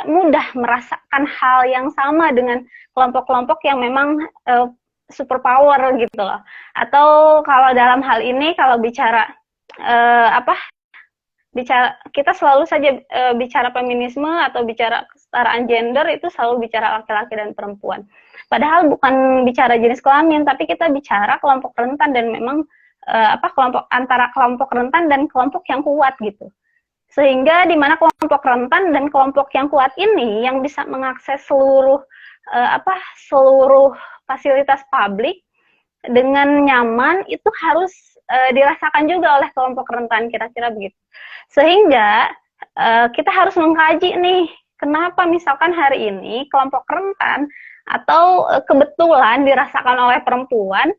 C: mudah merasakan hal yang sama dengan kelompok-kelompok yang memang superpower gitu loh. Atau kalau dalam hal ini kalau bicara kita selalu saja bicara feminisme atau bicara kesetaraan gender itu selalu bicara laki-laki dan perempuan. Padahal bukan bicara jenis kelamin, tapi kita bicara kelompok rentan dan memang antara kelompok rentan dan kelompok yang kuat gitu. Sehingga di mana kelompok rentan dan kelompok yang kuat ini yang bisa mengakses seluruh fasilitas publik dengan nyaman itu harus dirasakan juga oleh kelompok rentan, kira-kira begitu. Sehingga kita harus mengkaji nih, kenapa misalkan hari ini kelompok rentan atau kebetulan dirasakan oleh perempuan,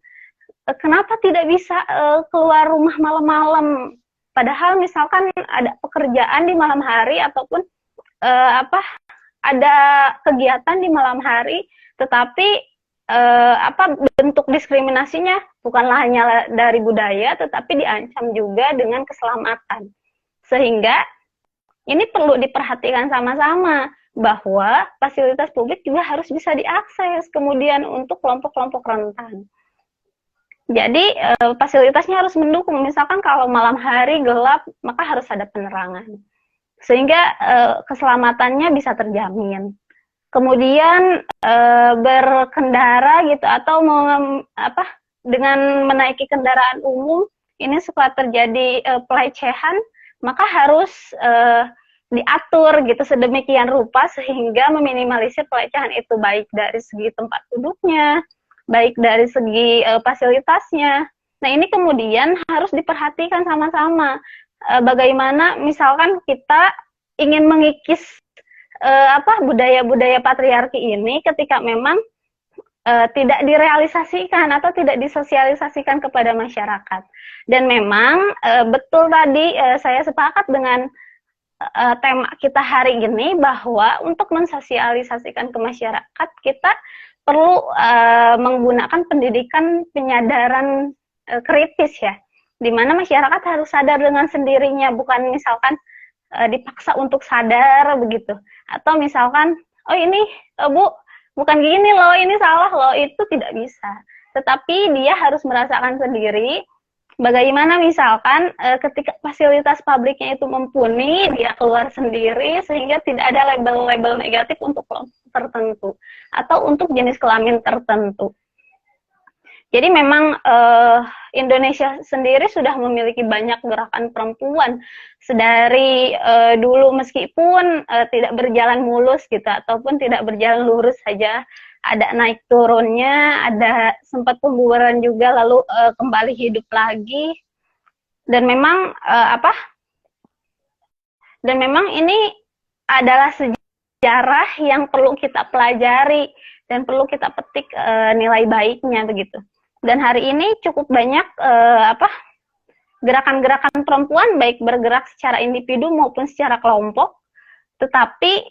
C: kenapa tidak bisa keluar rumah malam-malam? Padahal misalkan ada pekerjaan di malam hari ataupun ada kegiatan di malam hari, tetapi bentuk diskriminasinya bukanlah hanya dari budaya, tetapi diancam juga dengan keselamatan. Sehingga ini perlu diperhatikan sama-sama bahwa fasilitas publik juga harus bisa diakses kemudian untuk kelompok-kelompok rentan. Jadi fasilitasnya harus mendukung. Misalkan kalau malam hari gelap, maka harus ada penerangan sehingga keselamatannya bisa terjamin. Kemudian berkendara gitu atau dengan menaiki kendaraan umum ini suka terjadi pelecehan, maka harus diatur gitu sedemikian rupa sehingga meminimalisir pelecehan itu, baik dari segi tempat duduknya, baik dari segi fasilitasnya. Nah, ini kemudian harus diperhatikan sama-sama. Bagaimana misalkan kita ingin mengikis budaya-budaya patriarki ini ketika memang tidak direalisasikan atau tidak disosialisasikan kepada masyarakat. Dan memang betul tadi saya sepakat dengan tema kita hari ini bahwa untuk mensosialisasikan ke masyarakat kita perlu menggunakan pendidikan penyadaran kritis ya, di mana masyarakat harus sadar dengan sendirinya, bukan misalkan dipaksa untuk sadar begitu, atau misalkan oh ini Bu bukan gini loh, ini salah loh, itu tidak bisa. Tetapi dia harus merasakan sendiri bagaimana misalkan ketika fasilitas publiknya itu mumpuni, dia keluar sendiri sehingga tidak ada label-label negatif untuk kelompok tertentu atau untuk jenis kelamin tertentu. Jadi memang Indonesia sendiri sudah memiliki banyak gerakan perempuan sedari dulu, meskipun tidak berjalan mulus gitu ataupun tidak berjalan lurus saja, ada naik turunnya, ada sempat pembubaran juga lalu kembali hidup lagi. Dan memang dan memang ini adalah sejarah yang perlu kita pelajari dan perlu kita petik nilai baiknya begitu. Dan hari ini cukup banyak gerakan-gerakan perempuan baik bergerak secara individu maupun secara kelompok. Tetapi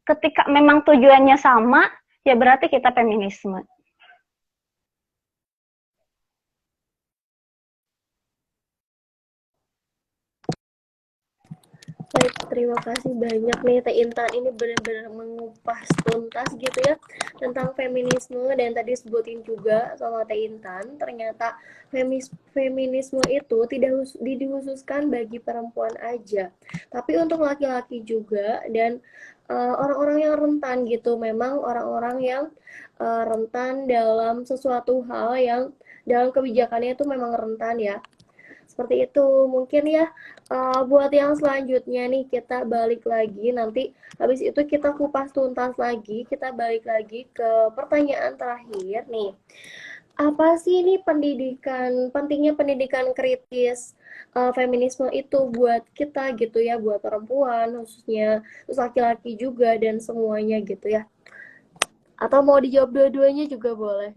C: ketika memang tujuannya sama, ya berarti kita feminisme.
A: Baik, terima kasih banyak nih Teh Intan, ini benar-benar mengupas tuntas gitu ya tentang feminisme, dan tadi sebutin juga sama Teh Intan ternyata feminisme itu tidak dikhususkan bagi perempuan aja, tapi untuk laki-laki juga dan orang-orang yang rentan gitu, memang orang-orang yang rentan dalam sesuatu hal yang dalam kebijakannya itu memang rentan ya. Seperti itu mungkin ya. Buat yang selanjutnya nih kita balik lagi, nanti habis itu kita kupas tuntas lagi, kita balik lagi ke pertanyaan terakhir nih. Apa sih ini pentingnya pendidikan kritis feminisme itu buat kita gitu ya, buat perempuan khususnya, terus laki-laki juga dan semuanya gitu ya. Atau mau dijawab dua-duanya juga boleh.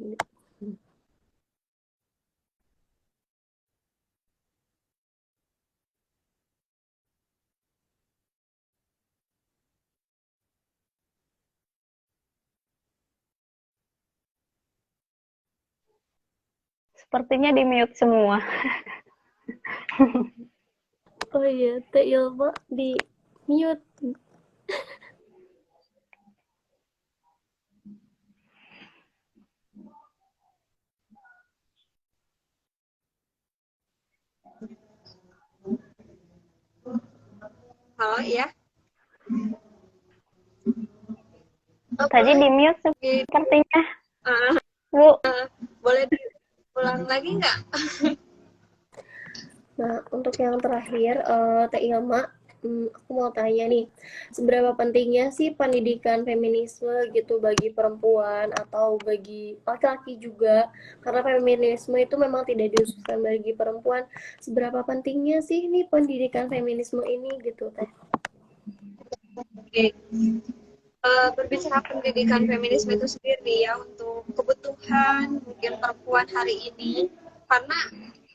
C: Sepertinya di mute semua.
A: Oh iya, Teh Ilma di mute.
D: Halo, ya.
C: Tadi di mute sepertinya. Bu,
D: Boleh diulang lagi nggak?
A: Nah, untuk yang terakhir, Teh Ilma, aku mau tanya nih, seberapa pentingnya sih pendidikan feminisme gitu bagi perempuan atau bagi laki-laki juga? Karena feminisme itu memang tidak diususkan bagi perempuan. Seberapa pentingnya sih nih pendidikan feminisme ini gitu, Teh?
D: Oke. Berbicara pendidikan feminisme itu sendiri ya untuk kebutuhan mungkin perempuan hari ini, karena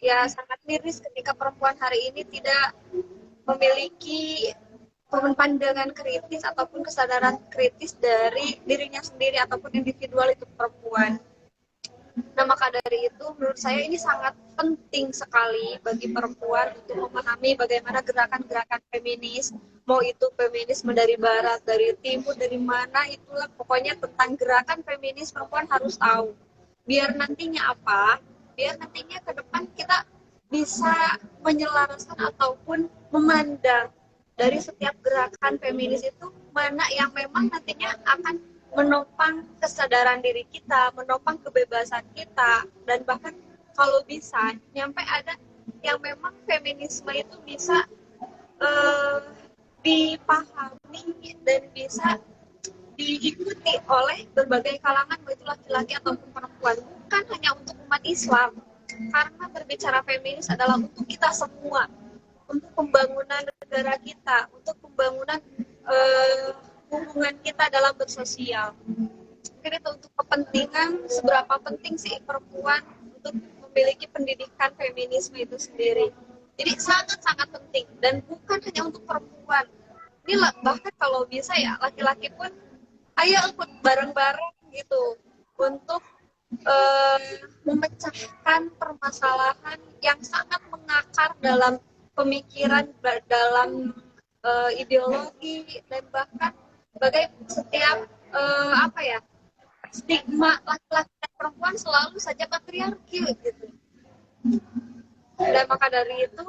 D: ya sangat miris ketika perempuan hari ini tidak memiliki pandangan kritis ataupun kesadaran kritis dari dirinya sendiri ataupun individual itu perempuan. Nah, maka dari itu menurut saya ini sangat penting sekali bagi perempuan untuk memahami bagaimana gerakan-gerakan feminis, mau itu feminisme dari barat, dari timur, dari mana, itulah pokoknya tentang gerakan feminis perempuan harus tahu. Biar nantinya apa? Biar nantinya ke depan kita bisa menyelaraskan ataupun memandang dari setiap gerakan feminis itu mana yang memang nantinya akan menopang kesadaran diri kita, menopang kebebasan kita, dan bahkan kalau bisa nyampe ada yang memang feminisme itu bisa dipahami dan bisa diikuti oleh berbagai kalangan, baik itu laki-laki ataupun perempuan, bukan hanya untuk umat Islam, karena berbicara feminis adalah untuk kita semua, untuk pembangunan negara kita, untuk pembangunan hubungan kita dalam bersosial. Mungkin itu untuk kepentingan, seberapa penting sih perempuan untuk memiliki pendidikan feminisme itu sendiri. Jadi sangat-sangat penting, dan bukan hanya untuk perempuan. Ini bahkan kalau bisa ya laki-laki pun ayo ikut bareng-bareng gitu untuk memecahkan permasalahan yang sangat mengakar dalam pemikiran, dalam ideologi, dan bahkan sebagai setiap stigma laki-laki dan perempuan selalu saja patriarki gitu. Dan maka dari itu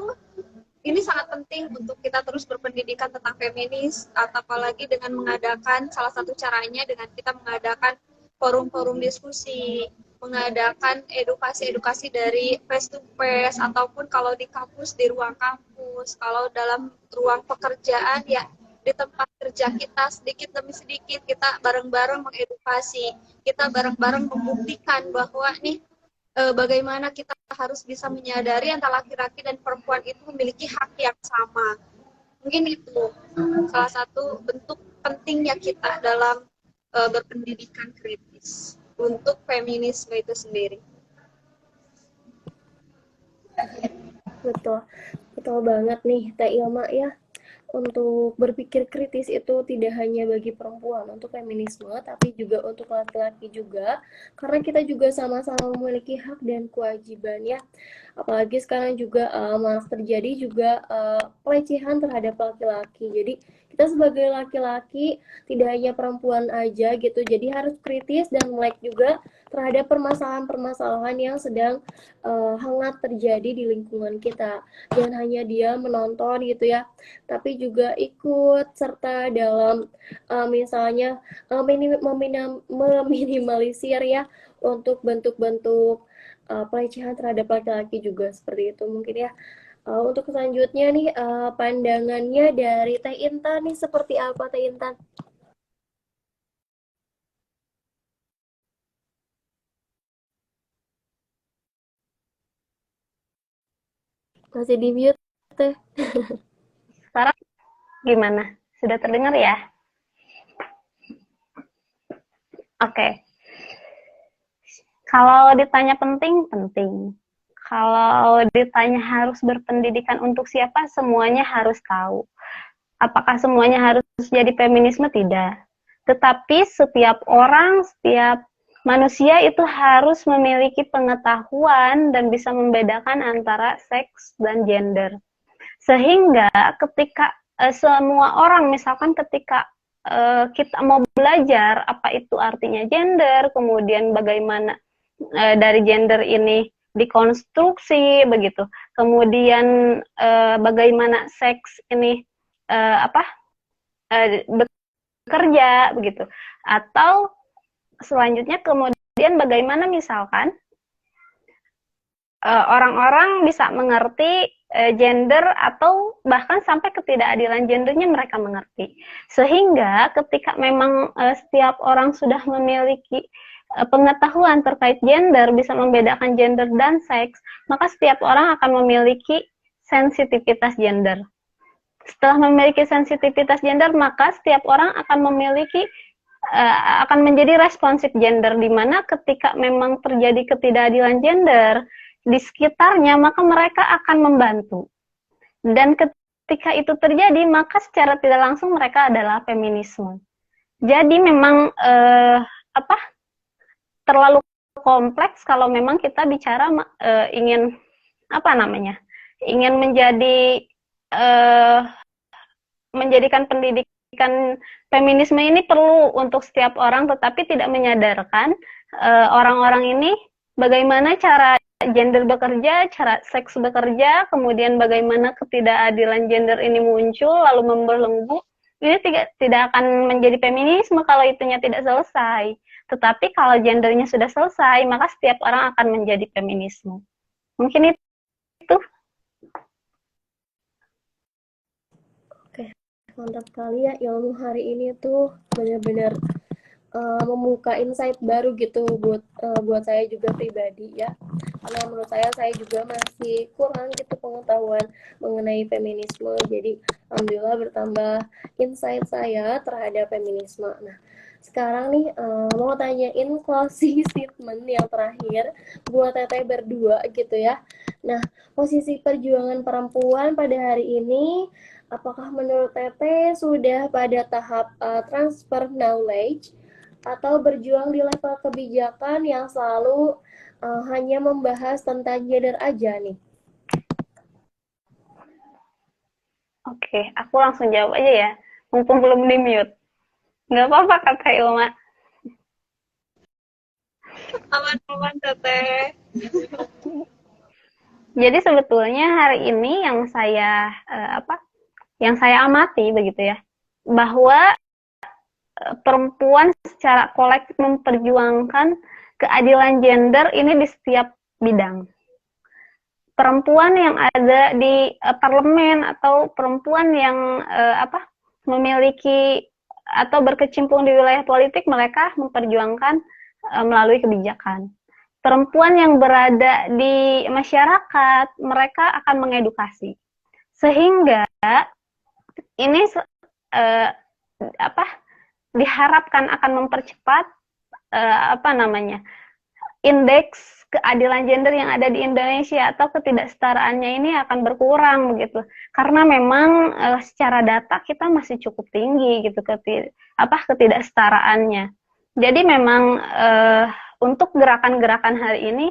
D: ini sangat penting untuk kita terus berpendidikan tentang feminis, apalagi dengan mengadakan, salah satu caranya dengan kita mengadakan forum-forum diskusi, mengadakan edukasi-edukasi dari face to face, ataupun kalau di kampus, di ruang kampus, kalau dalam ruang pekerjaan ya di tempat kerja kita, sedikit demi sedikit kita bareng-bareng mengedukasi, kita bareng-bareng membuktikan bahwa nih bagaimana kita harus bisa menyadari antara laki-laki dan perempuan itu memiliki hak yang sama. Mungkin itu salah satu bentuk pentingnya kita dalam berpendidikan kritis untuk feminisme itu sendiri.
A: Betul, betul banget nih Teh Ilma ya. Untuk berpikir kritis itu tidak hanya bagi perempuan untuk feminisme, tapi juga untuk laki-laki juga, karena kita juga sama-sama memiliki hak dan kewajiban ya. Apalagi sekarang juga malah terjadi juga pelecehan terhadap laki-laki. Jadi kita sebagai laki-laki tidak hanya perempuan aja gitu, jadi harus kritis dan melek juga terhadap permasalahan-permasalahan yang sedang hangat terjadi di lingkungan kita. Jangan hanya dia menonton gitu ya, tapi juga ikut serta dalam misalnya meminimalisir ya untuk bentuk-bentuk pelecehan terhadap laki-laki juga seperti itu mungkin ya. Untuk selanjutnya nih pandangannya dari Teh Intan nih seperti apa Teh Intan? Masih di mute Teh.
C: sekarang gimana? Sudah terdengar ya? Oke. Kalau ditanya penting, penting. Kalau ditanya harus berpendidikan untuk siapa, semuanya harus tahu. Apakah semuanya harus jadi feminisme? Tidak. Tetapi setiap orang, setiap manusia itu harus memiliki pengetahuan dan bisa membedakan antara seks dan gender. Sehingga ketika semua orang, misalkan ketika kita mau belajar apa itu artinya gender, kemudian bagaimana dari gender ini dikonstruksi begitu, kemudian bagaimana seks ini bekerja begitu, atau selanjutnya kemudian bagaimana misalkan orang-orang bisa mengerti gender atau bahkan sampai ketidakadilan gendernya mereka mengerti. Sehingga ketika memang setiap orang sudah memiliki pengetahuan terkait gender, bisa membedakan gender dan seks, maka setiap orang akan memiliki sensitivitas gender. Setelah memiliki sensitivitas gender, maka setiap orang akan memiliki akan menjadi responsif gender, di mana ketika memang terjadi ketidakadilan gender di sekitarnya, maka mereka akan membantu. Dan ketika itu terjadi, maka secara tidak langsung mereka adalah feminisme. Jadi memang terlalu kompleks kalau memang kita bicara ingin ingin menjadikan pendidikan feminisme ini perlu untuk setiap orang, tetapi tidak menyadarkan orang-orang ini bagaimana cara gender bekerja, cara seks bekerja, kemudian bagaimana ketidakadilan gender ini muncul lalu membelenggu. Ini tidak akan menjadi feminisme kalau itunya tidak selesai. Tetapi kalau gendernya sudah selesai, maka setiap orang akan menjadi feminisme. Mungkin itu.
A: Oke, mantap sekali ya, ilmu hari ini tuh benar-benar membuka insight baru gitu buat saya juga pribadi ya. Karena menurut saya juga masih kurang gitu pengetahuan mengenai feminisme. Jadi alhamdulillah bertambah insight saya terhadap feminisme. Nah, sekarang nih mau tanyain closing statement yang terakhir buat teteh berdua gitu ya. Nah, posisi perjuangan perempuan pada hari ini, apakah menurut teteh sudah pada tahap transfer knowledge atau berjuang di level kebijakan yang selalu hanya membahas tentang gender aja nih?
C: Oke, aku langsung jawab aja ya, mumpung belum di-mute. Nggak apa-apa, Kak Ilma.
D: Aman-aman, Teteh.
C: Jadi sebetulnya hari ini yang saya amati begitu ya, bahwa perempuan secara kolektif memperjuangkan keadilan gender ini di setiap bidang. Perempuan yang ada di parlemen atau perempuan yang memiliki atau berkecimpung di wilayah politik, mereka memperjuangkan melalui kebijakan. Perempuan yang berada di masyarakat, mereka akan mengedukasi. Sehingga ini diharapkan akan mempercepat indeks keadilan gender yang ada di Indonesia, atau ketidaksetaraannya ini akan berkurang begitu. Karena memang secara data kita masih cukup tinggi gitu ketidaksetaraannya. Jadi memang untuk gerakan-gerakan hari ini,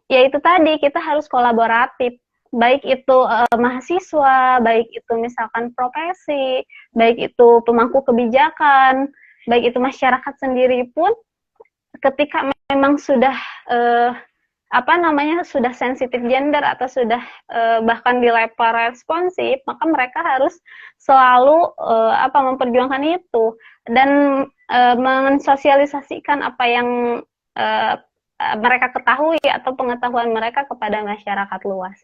C: yaitu tadi kita harus kolaboratif, baik itu mahasiswa, baik itu misalkan profesi, baik itu pemangku kebijakan, baik itu masyarakat sendiri pun, ketika memang sudah sudah sensitif gender atau sudah bahkan di level responsif, maka mereka harus selalu memperjuangkan itu dan mensosialisasikan apa yang mereka ketahui atau pengetahuan mereka kepada masyarakat luas.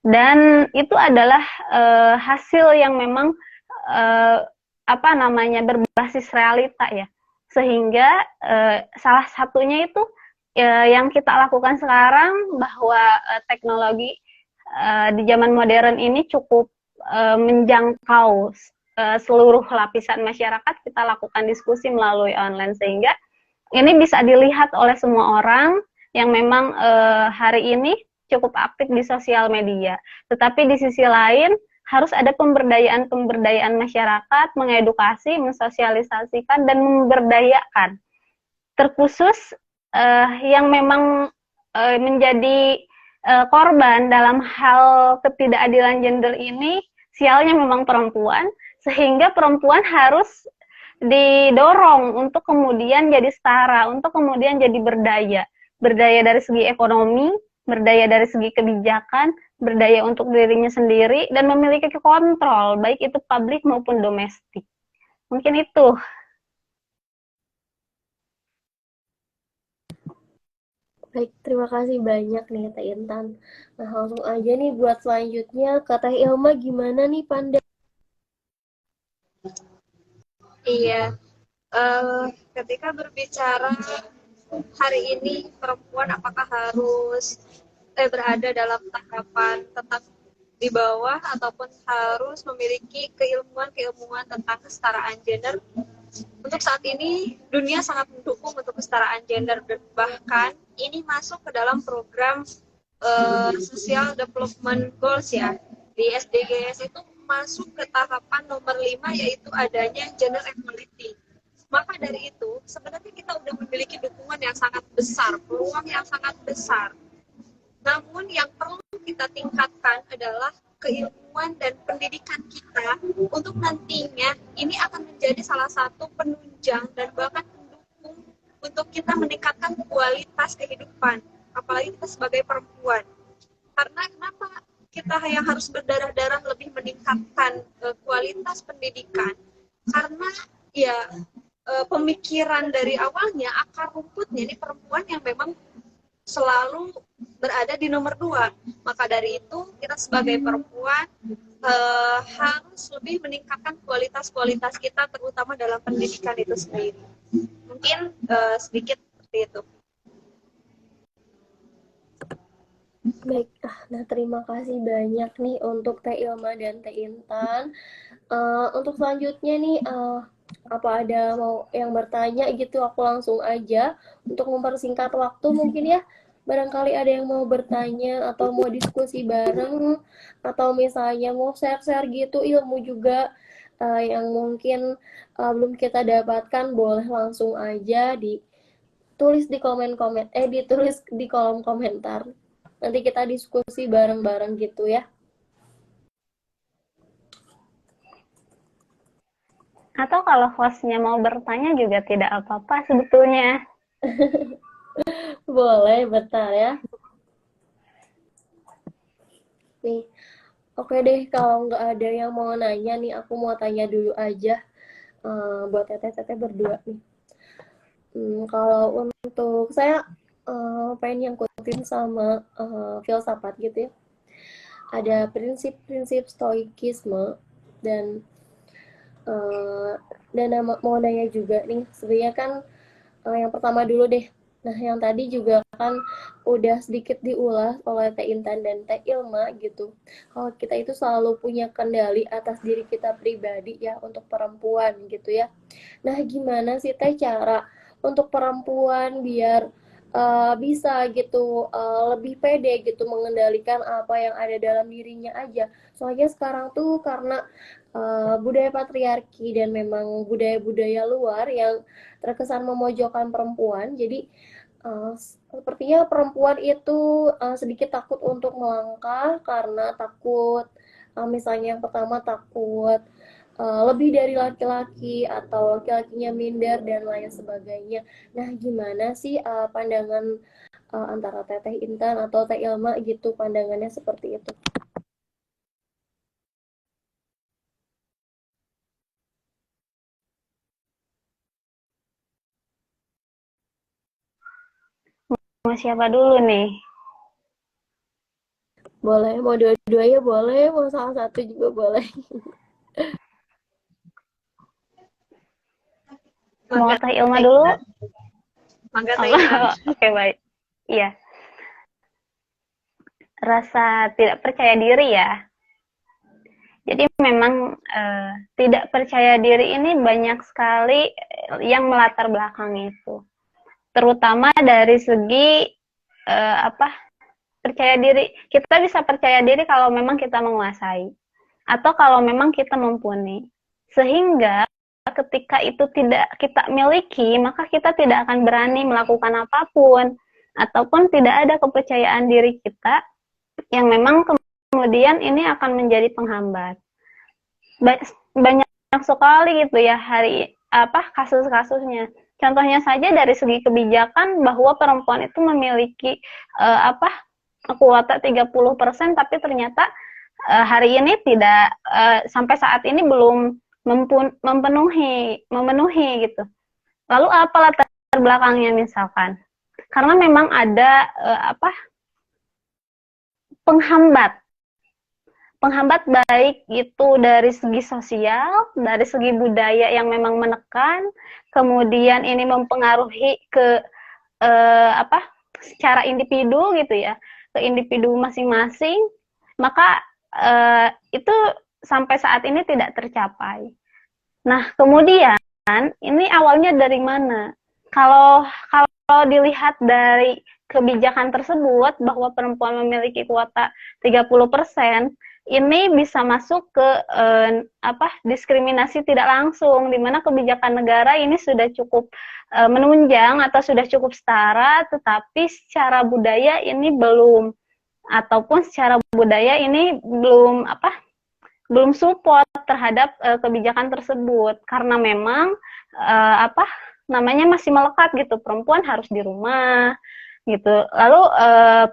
C: Dan itu adalah hasil yang memang berbasis realita ya. Sehingga salah satunya itu yang kita lakukan sekarang, bahwa teknologi di zaman modern ini cukup menjangkau seluruh lapisan masyarakat. Kita lakukan diskusi melalui online, sehingga ini bisa dilihat oleh semua orang yang memang hari ini cukup aktif di sosial media. Tetapi di sisi lain harus ada pemberdayaan masyarakat, mengedukasi, mensosialisasikan, dan memberdayakan. Terkhusus yang memang menjadi korban dalam hal ketidakadilan gender ini sialnya memang perempuan, sehingga perempuan harus didorong untuk kemudian jadi setara, untuk kemudian jadi berdaya dari segi ekonomi, berdaya dari segi kebijakan, berdaya untuk dirinya sendiri, dan memiliki kontrol, baik itu publik maupun domestik. Mungkin itu.
A: Baik, terima kasih banyak nih Teh Intan. Nah, langsung aja nih buat selanjutnya ke Teh Ilma, gimana nih pandangan?
D: Iya, ketika berbicara hari ini perempuan apakah harus berada dalam tanggapan tetap di bawah ataupun harus memiliki keilmuan tentang kesetaraan gender. Untuk saat ini dunia sangat mendukung untuk kesetaraan gender dan bahkan ini masuk ke dalam program Social Development Goals ya. Di SDGs itu masuk ke tahapan nomor 5 yaitu adanya gender equality. Maka dari itu, sebenarnya kita udah memiliki dukungan yang sangat besar, peluang yang sangat besar. Namun yang perlu kita tingkatkan adalah keilmuan dan pendidikan kita untuk nantinya ini akan menjadi salah satu penunjang dan bahkan pendukung untuk kita meningkatkan kualitas kehidupan, apalagi kita sebagai perempuan. Karena kenapa kita yang harus berdarah-darah lebih meningkatkan kualitas pendidikan? Karena ya pemikiran dari awalnya akar rumputnya ini perempuan yang memang selalu berada di nomor 2. Maka dari itu kita sebagai perempuan harus lebih meningkatkan kualitas kita terutama dalam pendidikan itu sendiri. Mungkin sedikit seperti itu.
A: Baik, nah terima kasih banyak nih untuk Teh Ilma dan Teh Intan. Untuk selanjutnya nih, apa ada mau yang bertanya gitu, aku langsung aja untuk mempersingkat waktu mungkin ya. Barangkali ada yang mau bertanya atau mau diskusi bareng atau misalnya mau share-share gitu ilmu juga yang mungkin belum kita dapatkan, boleh langsung aja ditulis di ditulis di kolom komentar. Nanti kita diskusi bareng-bareng gitu ya.
C: Atau kalau hostnya mau bertanya juga tidak apa-apa sebetulnya.
A: Boleh, bentar ya. Nih, oke deh, kalau nggak ada yang mau nanya nih, aku mau tanya dulu aja buat teteh-teteh berdua nih. Kalau untuk saya pengen nyangkutin sama filsafat gitu ya. Ada prinsip-prinsip stoikisme dan mau nanya juga nih, sebenarnya kan yang pertama dulu deh. Nah, yang tadi juga kan udah sedikit diulas oleh Teh Intan dan Teh Ilma gitu. Kalau kita itu selalu punya kendali atas diri kita pribadi ya untuk perempuan gitu ya. Nah, gimana sih Teh cara untuk perempuan biar bisa gitu lebih pede gitu mengendalikan apa yang ada dalam dirinya aja. Soalnya sekarang tuh karena budaya patriarki dan memang budaya-budaya luar yang terkesan memojokkan perempuan, jadi sepertinya perempuan itu sedikit takut untuk melangkah karena takut misalnya yang pertama takut lebih dari laki-laki atau laki-lakinya minder dan lain sebagainya. Nah, gimana sih pandangan antara Teteh Intan atau Teh Ilma gitu, pandangannya seperti itu?
C: Mau siapa dulu nih?
A: Boleh, mau dua-duanya boleh, mau salah satu juga boleh.
C: Mau Teh Ilma dulu?
D: Mangga Teh Intan.
C: Oke, baik. Iya. Rasa tidak percaya diri ya. Jadi memang tidak percaya diri ini banyak sekali yang melatar belakang itu. Terutama dari segi percaya diri. Kita bisa percaya diri kalau memang kita menguasai atau kalau memang kita mumpuni. Sehingga ketika itu tidak kita miliki, maka kita tidak akan berani melakukan apapun, ataupun tidak ada kepercayaan diri kita yang memang kemudian ini akan menjadi penghambat. Banyak sekali gitu ya kasus-kasusnya. Contohnya saja dari segi kebijakan bahwa perempuan itu memiliki kuota 30%, tapi ternyata hari ini tidak sampai saat ini belum memenuhi gitu. Lalu apa latar belakangnya misalkan? Karena memang ada penghambat baik itu dari segi sosial, dari segi budaya yang memang menekan, kemudian ini mempengaruhi ke secara individu gitu ya, ke individu masing-masing, maka itu sampai saat ini tidak tercapai. Nah, kemudian ini awalnya dari mana? Kalau dilihat dari kebijakan tersebut bahwa perempuan memiliki kuota 30%, ini bisa masuk ke diskriminasi tidak langsung, di mana kebijakan negara ini sudah cukup menunjang atau sudah cukup setara, tetapi secara budaya ini belum, ataupun secara budaya ini belum support terhadap kebijakan tersebut, karena memang masih melekat gitu, perempuan harus di rumah gitu, lalu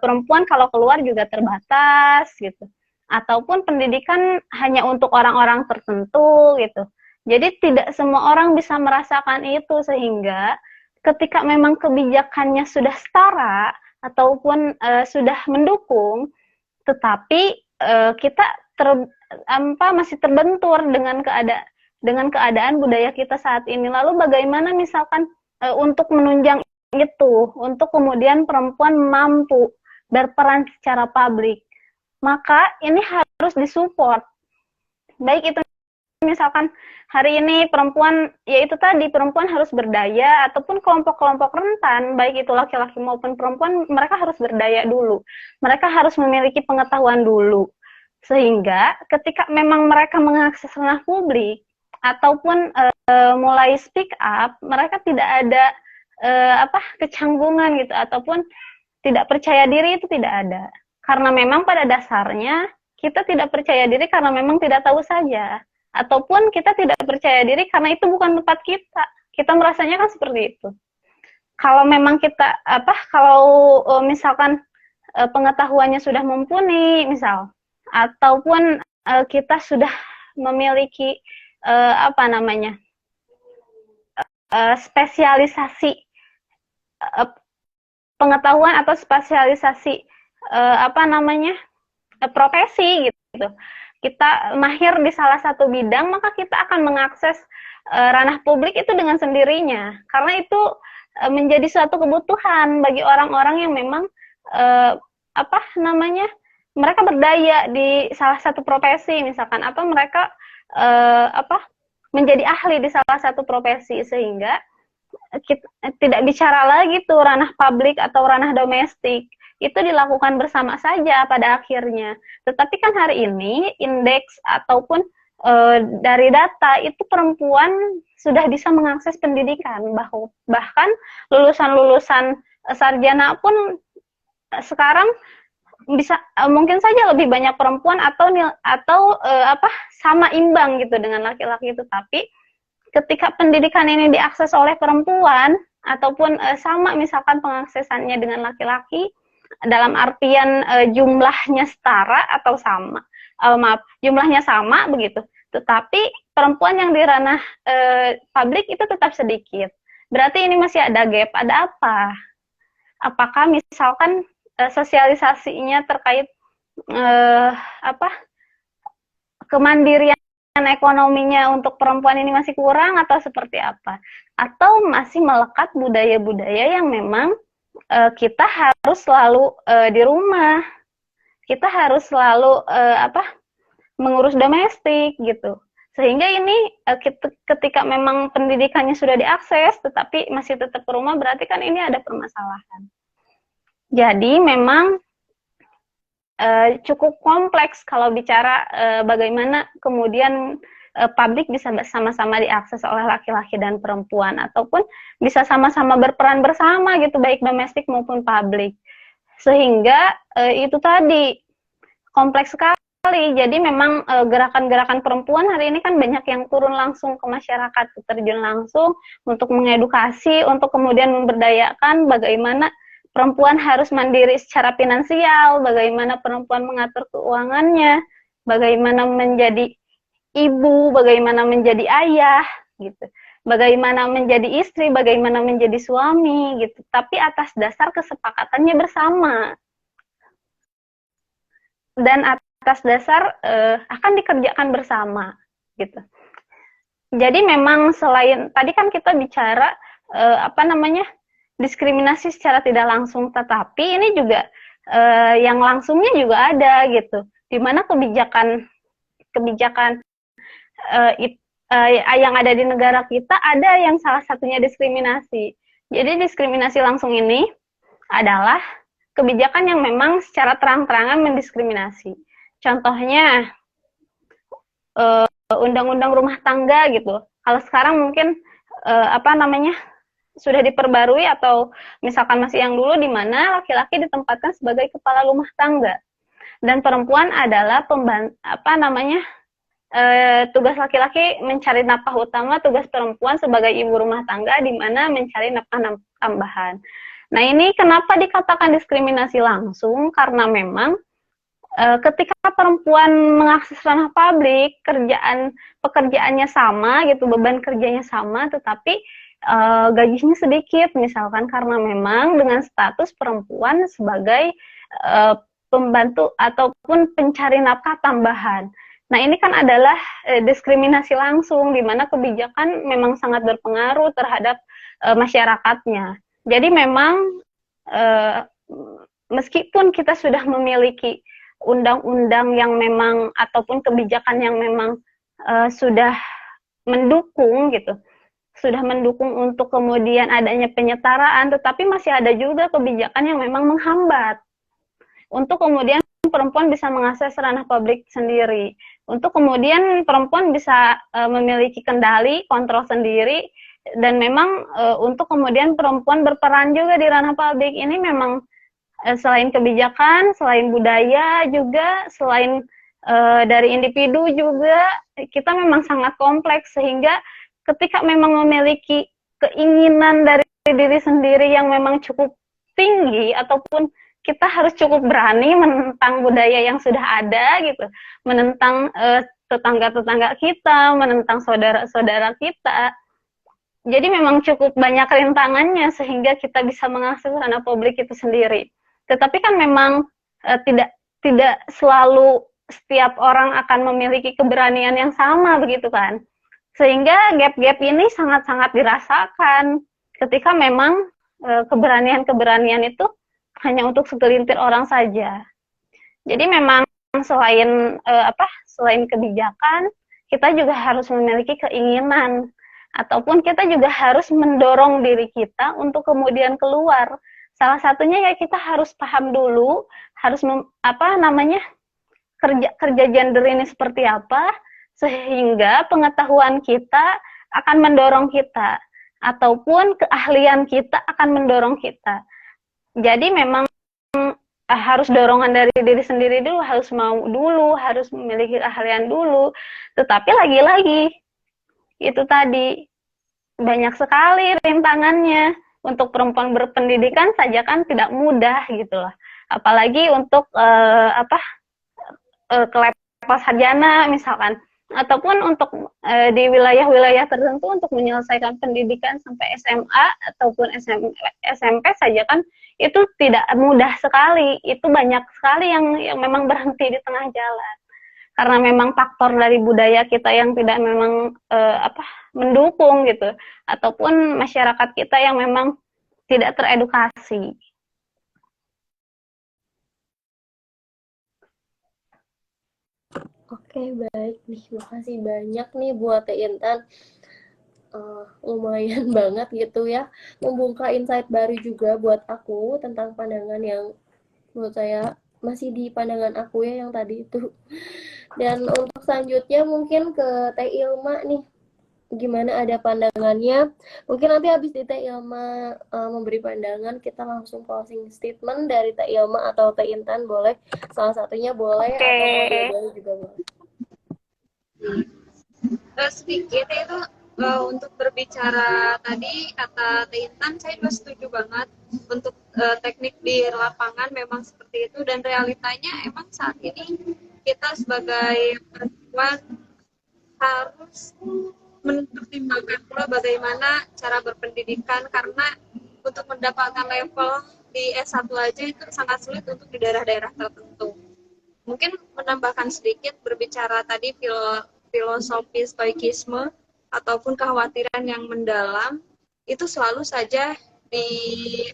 C: perempuan kalau keluar juga terbatas gitu, ataupun pendidikan hanya untuk orang-orang tertentu gitu. Jadi tidak semua orang bisa merasakan itu, sehingga ketika memang kebijakannya sudah setara ataupun sudah mendukung, tetapi kita masih terbentur dengan keadaan budaya kita saat ini. Lalu bagaimana misalkan untuk menunjang itu, untuk kemudian perempuan mampu berperan secara publik, maka ini harus disupport. Baik itu misalkan hari ini perempuan, yaitu tadi perempuan harus berdaya, ataupun kelompok-kelompok rentan, baik itu laki-laki maupun perempuan, mereka harus berdaya dulu. Mereka harus memiliki pengetahuan dulu. Sehingga ketika memang mereka mengakses ranah publik, ataupun mulai speak up, mereka tidak ada kecanggungan gitu, ataupun tidak percaya diri, itu tidak ada. Karena memang pada dasarnya kita tidak percaya diri karena memang tidak tahu saja, ataupun kita tidak percaya diri karena itu bukan tempat kita. Kita merasanya kan seperti itu. Kalau memang kita misalkan pengetahuannya sudah mumpuni misal, ataupun kita sudah memiliki spesialisasi pengetahuan atau spesialisasi profesi gitu. Kita mahir di salah satu bidang, maka kita akan mengakses ranah publik itu dengan sendirinya. Karena itu menjadi suatu kebutuhan bagi orang-orang yang memang mereka berdaya di salah satu profesi misalkan, atau mereka menjadi ahli di salah satu profesi, sehingga kita tidak bicara lagi tuh ranah publik atau ranah domestik. Itu dilakukan bersama saja pada akhirnya. Tetapi kan hari ini indeks ataupun dari data itu perempuan sudah bisa mengakses pendidikan, bahkan lulusan sarjana pun sekarang bisa mungkin saja lebih banyak perempuan atau sama imbang gitu dengan laki-laki itu. Tapi ketika pendidikan ini diakses oleh perempuan ataupun sama misalkan pengaksesannya dengan laki-laki, dalam artian jumlahnya setara atau sama, jumlahnya sama begitu, tetapi perempuan yang di ranah publik itu tetap sedikit. Berarti ini masih ada gap. Ada apa? Apakah misalkan sosialisasinya terkait kemandirian ekonominya untuk perempuan ini masih kurang, atau seperti apa? Atau masih melekat budaya-budaya yang memang kita harus selalu di rumah, kita harus selalu mengurus domestik gitu, sehingga ini ketika memang pendidikannya sudah diakses tetapi masih tetap ke rumah, berarti kan ini ada permasalahan. Jadi memang cukup kompleks kalau bicara bagaimana kemudian publik bisa sama-sama diakses oleh laki-laki dan perempuan, ataupun bisa sama-sama berperan bersama gitu, baik domestik maupun publik. Sehingga itu tadi kompleks sekali. Jadi memang gerakan-gerakan perempuan hari ini kan banyak yang turun langsung ke masyarakat, terjun langsung untuk mengedukasi, untuk kemudian memberdayakan bagaimana perempuan harus mandiri secara finansial, bagaimana perempuan mengatur keuangannya, bagaimana menjadi ibu, bagaimana menjadi ayah, gitu. Bagaimana menjadi istri, bagaimana menjadi suami, gitu. Tapi atas dasar kesepakatannya bersama. Dan atas dasar akan dikerjakan bersama, gitu. Jadi memang selain tadi kan kita bicara diskriminasi secara tidak langsung, tetapi ini juga yang langsungnya juga ada gitu, di mana kebijakan yang ada di negara kita ada yang salah satunya diskriminasi. Jadi diskriminasi langsung ini adalah kebijakan yang memang secara terang-terangan mendiskriminasi. Contohnya undang-undang rumah tangga gitu. Kalau sekarang mungkin sudah diperbarui, atau misalkan masih yang dulu di mana laki-laki ditempatkan sebagai kepala rumah tangga dan perempuan adalah tugas laki-laki mencari nafkah utama, tugas perempuan sebagai ibu rumah tangga di mana mencari nafkah tambahan. Nah, ini kenapa dikatakan diskriminasi langsung? Karena memang ketika perempuan mengakses ranah publik, pekerjaannya sama gitu, beban kerjanya sama, tetapi gajinya sedikit misalkan, karena memang dengan status perempuan sebagai pembantu ataupun pencari nafkah tambahan. Nah, ini kan adalah diskriminasi langsung, di mana kebijakan memang sangat berpengaruh terhadap masyarakatnya. Jadi memang meskipun kita sudah memiliki undang-undang yang memang ataupun kebijakan yang memang sudah mendukung gitu, sudah mendukung untuk kemudian adanya penyetaraan, tetapi masih ada juga kebijakan yang memang menghambat untuk kemudian perempuan bisa mengakses ranah publik sendiri, untuk kemudian perempuan bisa memiliki kendali, kontrol sendiri, dan memang untuk kemudian perempuan berperan juga di ranah publik. Ini memang selain kebijakan, selain budaya juga, selain dari individu juga, kita memang sangat kompleks, sehingga ketika memang memiliki keinginan dari diri sendiri yang memang cukup tinggi, ataupun kita harus cukup berani menentang budaya yang sudah ada gitu, menentang tetangga-tetangga kita, menentang saudara-saudara kita. Jadi memang cukup banyak rintangannya sehingga kita bisa mengakses ranah publik itu sendiri. Tetapi kan memang tidak selalu setiap orang akan memiliki keberanian yang sama begitu kan. Sehingga gap-gap ini sangat-sangat dirasakan ketika memang keberanian-keberanian itu hanya untuk segelintir orang saja. Jadi memang selain kebijakan, kita juga harus memiliki keinginan, ataupun kita juga harus mendorong diri kita untuk kemudian keluar. Salah satunya ya kita harus paham dulu, harus kerja gender ini seperti apa, sehingga pengetahuan kita akan mendorong kita, ataupun keahlian kita akan mendorong kita. Jadi memang harus dorongan dari diri sendiri dulu, harus mau dulu, harus memiliki keahlian dulu. Tetapi lagi-lagi, itu tadi, banyak sekali rintangannya. Untuk perempuan berpendidikan saja kan tidak mudah gitu loh. Apalagi untuk ke level sarjana misalkan, ataupun untuk di wilayah-wilayah tertentu untuk menyelesaikan pendidikan sampai SMA ataupun SMP saja kan itu tidak mudah sekali. Itu banyak sekali yang memang berhenti di tengah jalan karena memang faktor dari budaya kita yang tidak memang mendukung gitu, ataupun masyarakat kita yang memang tidak teredukasi.
A: Oke, baik nih, makasih banyak nih buat Teh Intan. Lumayan banget gitu ya, membuka insight baru juga buat aku tentang pandangan yang menurut saya masih di pandangan aku ya yang tadi itu. Dan untuk selanjutnya mungkin ke Teh Ilma nih, gimana ada pandangannya? Mungkin nanti habis di Teh Ilma memberi pandangan, kita langsung closing statement dari Teh Ilma atau Teh Intan boleh. Salah satunya boleh, atau mau dua-duanya juga boleh.
D: Sedikit itu untuk berbicara tadi kata Teh Intan, saya juga setuju banget untuk teknik di lapangan memang seperti itu, dan realitanya emang saat ini kita sebagai perempuan harus mempertimbangkan pula bagaimana cara berpendidikan, karena untuk mendapatkan level di S1 aja itu sangat sulit untuk di daerah-daerah tertentu. Mungkin menambahkan sedikit berbicara tadi filosofi stoikisme ataupun kekhawatiran yang mendalam, itu selalu saja di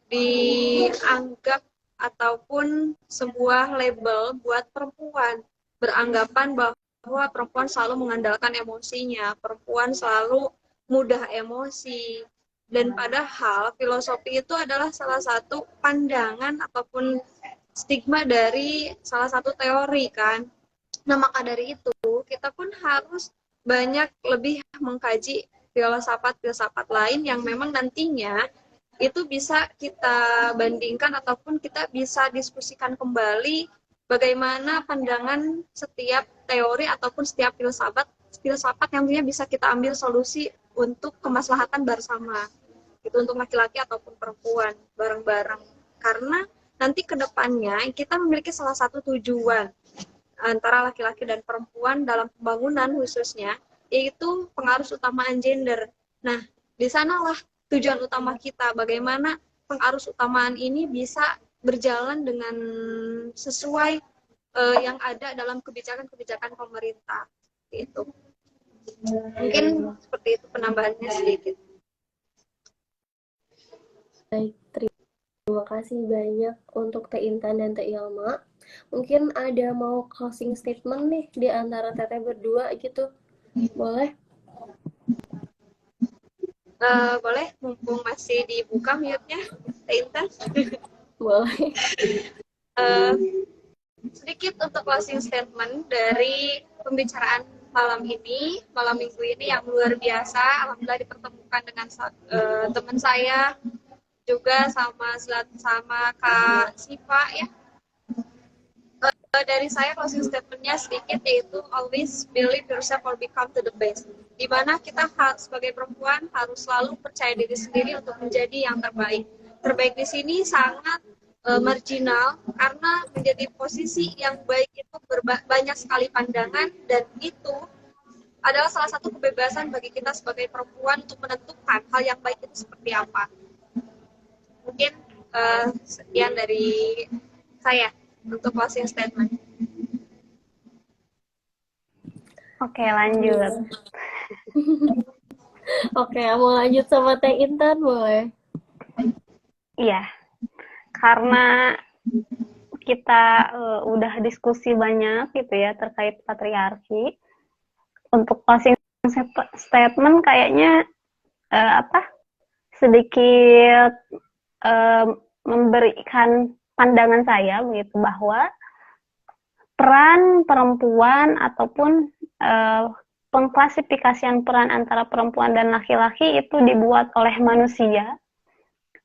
D: dianggap ataupun sebuah label buat perempuan, beranggapan bahwa perempuan selalu mengandalkan emosinya, perempuan selalu mudah emosi, dan padahal filosofi itu adalah salah satu pandangan ataupun stigma dari salah satu teori kan. Nah, maka dari itu kita pun harus banyak lebih mengkaji filsafat-filsafat lain yang memang nantinya itu bisa kita bandingkan ataupun kita bisa diskusikan kembali bagaimana pandangan setiap teori ataupun setiap filsafat yang tentunya bisa kita ambil solusi untuk kemaslahatan bersama, itu untuk laki-laki ataupun perempuan bareng-bareng, karena nanti kedepannya kita memiliki salah satu tujuan antara laki-laki dan perempuan dalam pembangunan khususnya, yaitu pengarus utamaan gender. Nah, di sanalah tujuan utama kita, bagaimana pengarus utamaan ini bisa berjalan dengan sesuai yang ada dalam kebijakan-kebijakan pemerintah. Itu mungkin seperti itu penambahannya sedikit.
A: Baik, terima kasih banyak untuk Teh Intan dan Teh Ilma. Mungkin ada mau closing statement nih di antara teteh berdua gitu, boleh?
D: Boleh, mumpung masih dibuka mute-nya, Teh Intan.
A: Boleh.
D: Sedikit untuk closing statement dari pembicaraan malam minggu ini yang luar biasa. Alhamdulillah dipertemukan dengan teman saya juga sama Kak Siva ya. Dari saya closing statement-nya sedikit, yaitu always believe yourself or become to the best. Dimana kita sebagai perempuan harus selalu percaya diri sendiri untuk menjadi yang terbaik. Terbaik di sini sangat marginal, karena menjadi posisi yang baik itu banyak sekali pandangan, dan itu adalah salah satu kebebasan bagi kita sebagai perempuan untuk menentukan hal yang baik itu seperti apa. Mungkin sekian dari saya untuk closing statement.
C: Oke, lanjut.
A: Oke, mau lanjut sama Teh Intan boleh?
C: Iya, karena kita udah diskusi banyak gitu ya terkait patriarki. Untuk closing statement kayaknya sedikit memberikan pandangan saya begitu, bahwa peran perempuan ataupun pengklasifikasian peran antara perempuan dan laki-laki itu dibuat oleh manusia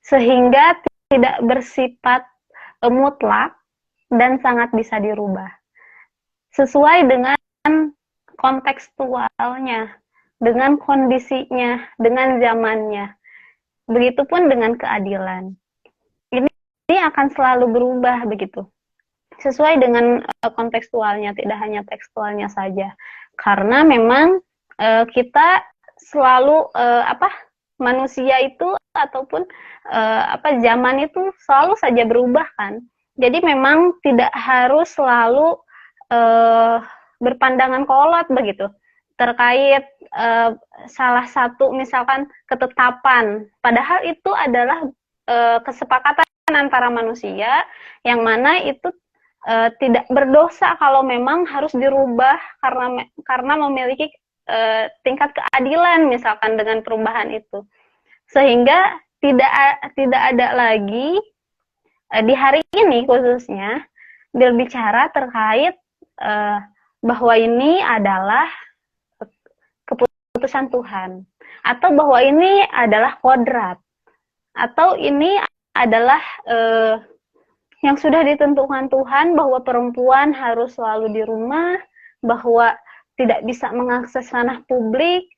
C: sehingga tidak bersifat mutlak dan sangat bisa dirubah sesuai dengan kontekstualnya, dengan kondisinya, dengan zamannya. Begitupun dengan keadilan. Ini akan selalu berubah begitu. Sesuai dengan kontekstualnya, tidak hanya tekstualnya saja. Karena memang kita selalu manusia itu ataupun zaman itu selalu saja berubah kan. Jadi memang tidak harus selalu berpandangan kolot begitu terkait salah satu misalkan ketetapan, padahal itu adalah kesepakatan antara manusia yang mana itu tidak berdosa kalau memang harus dirubah karena memiliki tingkat keadilan misalkan dengan perubahan itu, sehingga tidak ada lagi di hari ini khususnya berbicara terkait bahwa ini adalah keputusan Tuhan, atau bahwa ini adalah kodrat, atau ini adalah yang sudah ditentukan Tuhan bahwa perempuan harus selalu di rumah, bahwa tidak bisa mengakses ranah publik.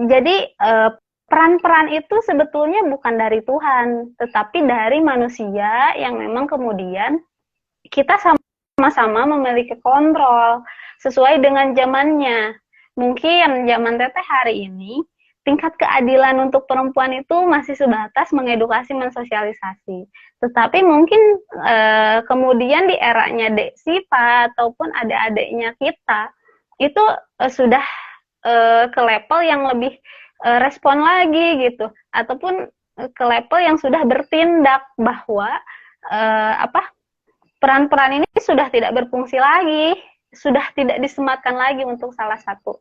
C: Jadi peran-peran itu sebetulnya bukan dari Tuhan, tetapi dari manusia yang memang kemudian kita sama-sama memiliki kontrol sesuai dengan zamannya. Mungkin zaman Teteh hari ini, tingkat keadilan untuk perempuan itu masih sebatas mengedukasi, mensosialisasi. Tetapi mungkin kemudian di eranya Dek Sipa ataupun adik-adiknya kita, itu sudah ke level yang lebih respon lagi gitu, ataupun ke level yang sudah bertindak bahwa peran-peran ini sudah tidak berfungsi lagi, sudah tidak disematkan lagi untuk salah satu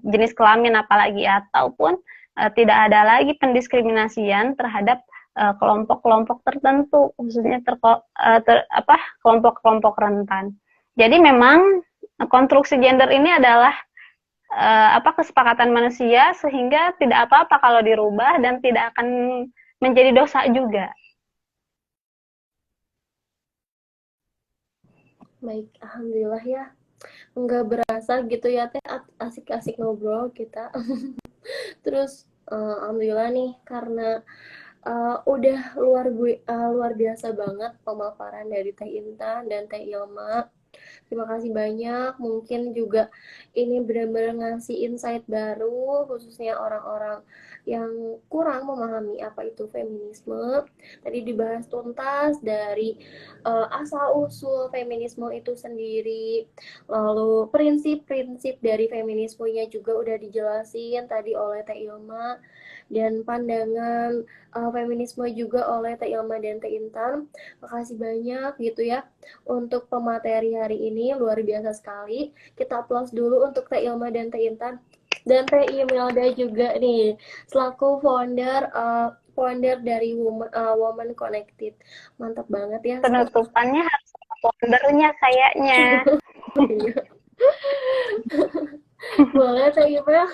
C: jenis kelamin apalagi, ataupun tidak ada lagi pendiskriminasian terhadap kelompok-kelompok tertentu, khususnya kelompok-kelompok rentan. Jadi memang konstruksi gender ini adalah kesepakatan manusia, sehingga tidak apa-apa kalau dirubah dan tidak akan menjadi dosa juga.
A: Baik, alhamdulillah ya. Nggak berasa gitu ya Teh, asik-asik ngobrol kita. Terus alhamdulillah nih, karena udah luar biasa banget pemaparan dari Teh Intan dan Teh Ilma. Terima kasih banyak. Mungkin juga ini benar-benar ngasih insight baru, khususnya orang-orang yang kurang memahami apa itu feminisme. Tadi dibahas tuntas dari asal-usul feminisme itu sendiri, lalu prinsip-prinsip dari feminismenya juga udah dijelasin tadi oleh Teh Ilma, dan pandangan feminisme juga oleh Teh Ilma dan Teh Intan. Makasih banyak gitu ya untuk pemateri hari ini, luar biasa sekali. Kita aplaus dulu untuk Teh Ilma dan Teh Intan, dan Teh Imelda juga nih selaku founder dari Women Connected. Mantap banget ya.
C: Penutupannya harus foundernya kayaknya.
A: Boleh Teh Imel.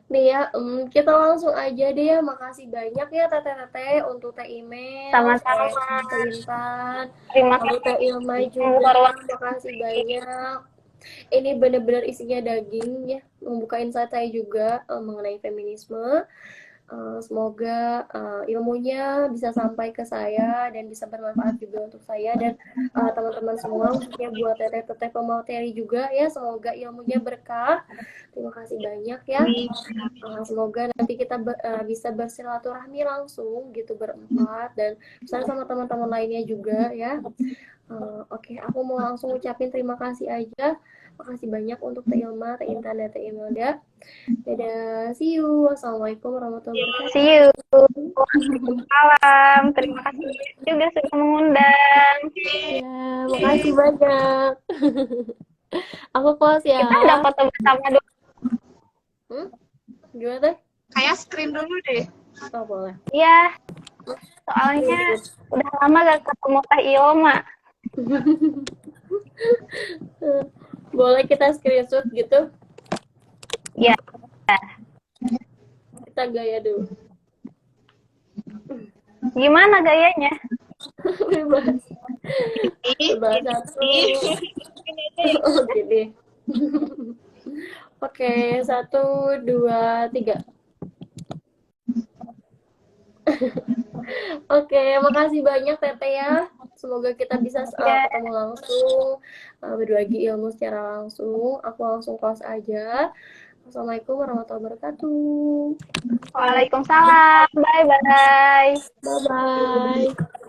A: Nih ya, kita langsung aja deh ya. Makasih banyak ya Teh untuk Teh Imel,
C: Sama-sama.
A: Teh Intan,
C: Terima
A: lalu
C: kasih.
A: Teh Ilma juga. Makasih banyak. Ini benar-benar isinya daging ya, membuka insight saya juga mengenai feminisme. Semoga ilmunya bisa sampai ke saya dan bisa bermanfaat juga untuk saya dan teman-teman semua, khususnya buat teteh-teteh pemateri juga ya. Semoga ilmunya berkah. Terima kasih banyak ya. Semoga nanti kita bisa bersilaturahmi langsung gitu berempat, dan bersama sama teman-teman lainnya juga ya. Oke, aku mau langsung ucapin terima kasih aja. Makasih banyak untuk Teh Ilma, Teh Intan, dan Teh Imelda. Dadah, see you. Wassalamualaikum warahmatullahi wabarakatuh.
C: See you. Waalaikumsalam. Terima kasih juga sudah mengundang.
A: Ya, makasih banyak. Aku close ya.
C: Kita ada foto bersama dulu.
A: Gimana Teh?
E: Kayak screen dulu deh.
A: Oh, boleh.
C: Iya. Soalnya udah lama gak ketemu Teh Ilma.
A: Boleh kita screenshot gitu?
C: Ya.
A: Kita gaya dulu.
C: Gimana gayanya?
A: Bebas. Bebas satu. Oh, gini. Oke, 1, 2, 3. Oke, makasih banyak Tete ya. Semoga kita bisa ketemu langsung, berbagi ilmu secara langsung. Aku langsung close aja. Assalamualaikum warahmatullahi wabarakatuh.
C: Waalaikumsalam. Bye-bye.
A: Bye-bye.